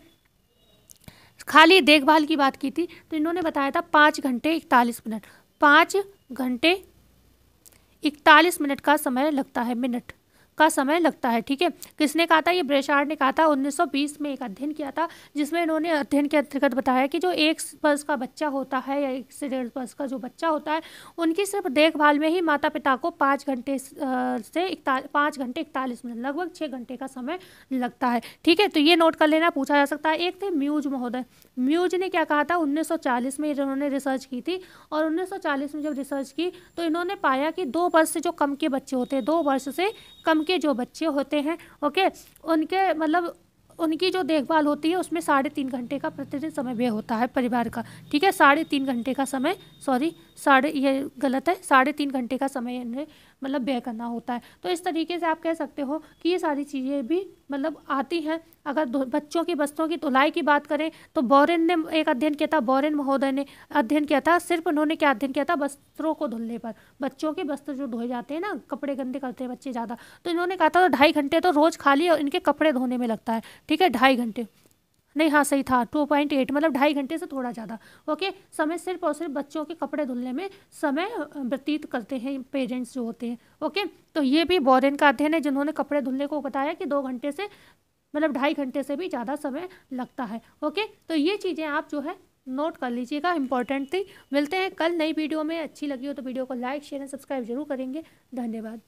खाली देखभाल की बात की थी तो इन्होंने बताया था 5 घंटे 41 मिनट, 5 घंटे 41 मिनट का समय लगता है, मिनट का समय लगता है, ठीक है। किसने कहा था, ये ब्रेशार्ड ने कहा था। 1920 में एक अध्ययन किया था जिसमें इन्होंने अध्ययन के अंतर्गत बताया कि जो 1 वर्ष का बच्चा होता है या 1 से 1.5 वर्ष का जो बच्चा होता है उनकी सिर्फ देखभाल में ही माता पिता को 5 घंटे 41 मिनट, लगभग 6 घंटे का समय लगता है, ठीक है। तो ये नोट कर लेना, पूछा जा सकता है। एक थे म्यूज महोदय, म्यूज ने क्या कहा था, 1940 में इन्होंने रिसर्च की थी, और 1940 में जब रिसर्च की तो इन्होंने पाया कि 2 वर्ष से जो कम के बच्चे होते हैं, 2 वर्ष से कम के जो बच्चे होते हैं, ओके, उनके मतलब उनकी जो देखभाल होती है उसमें 3.5 घंटे का प्रतिदिन समय व्यय होता है परिवार का, ठीक है। 3.5 घंटे का समय, ये गलत है, 3.5 घंटे का समय इन्हें मतलब व्यय करना होता है। तो इस तरीके से आप कह सकते हो कि ये सारी चीज़ें भी मतलब आती हैं। अगर बच्चों की वस्त्रों की धुलाई की बात करें तो बोरेन ने एक अध्ययन किया था, बोरेन महोदय ने अध्ययन किया था, सिर्फ उन्होंने क्या अध्ययन किया था, वस्त्रों को धुलने पर, बच्चों के वस्त्र जो धोए जाते हैं ना, कपड़े गंदे करते हैं बच्चे ज़्यादा, तो इन्होंने कहा था 2.5 घंटे तो रोज़ खाली इनके कपड़े धोने में लगता है, ठीक है, 2.5 घंटे नहीं, हाँ सही था, 2.8 मतलब 2.5 घंटे से थोड़ा ज़्यादा, ओके। समय सिर्फ और सिर्फ बच्चों के कपड़े धुलने में समय व्यतीत करते हैं पेरेंट्स जो होते हैं, ओके। तो ये भी बोरेन का अध्ययन है जिन्होंने कपड़े धुलने को बताया कि 2 घंटे से मतलब 2.5 घंटे से भी ज़्यादा समय लगता है, ओके। तो ये चीज़ें आप जो है नोट कर लीजिएगा, इंपॉर्टेंट थी। मिलते हैं कल नई वीडियो में, अच्छी लगी हो तो वीडियो को लाइक शेयर एंड सब्सक्राइब जरूर करेंगे। धन्यवाद।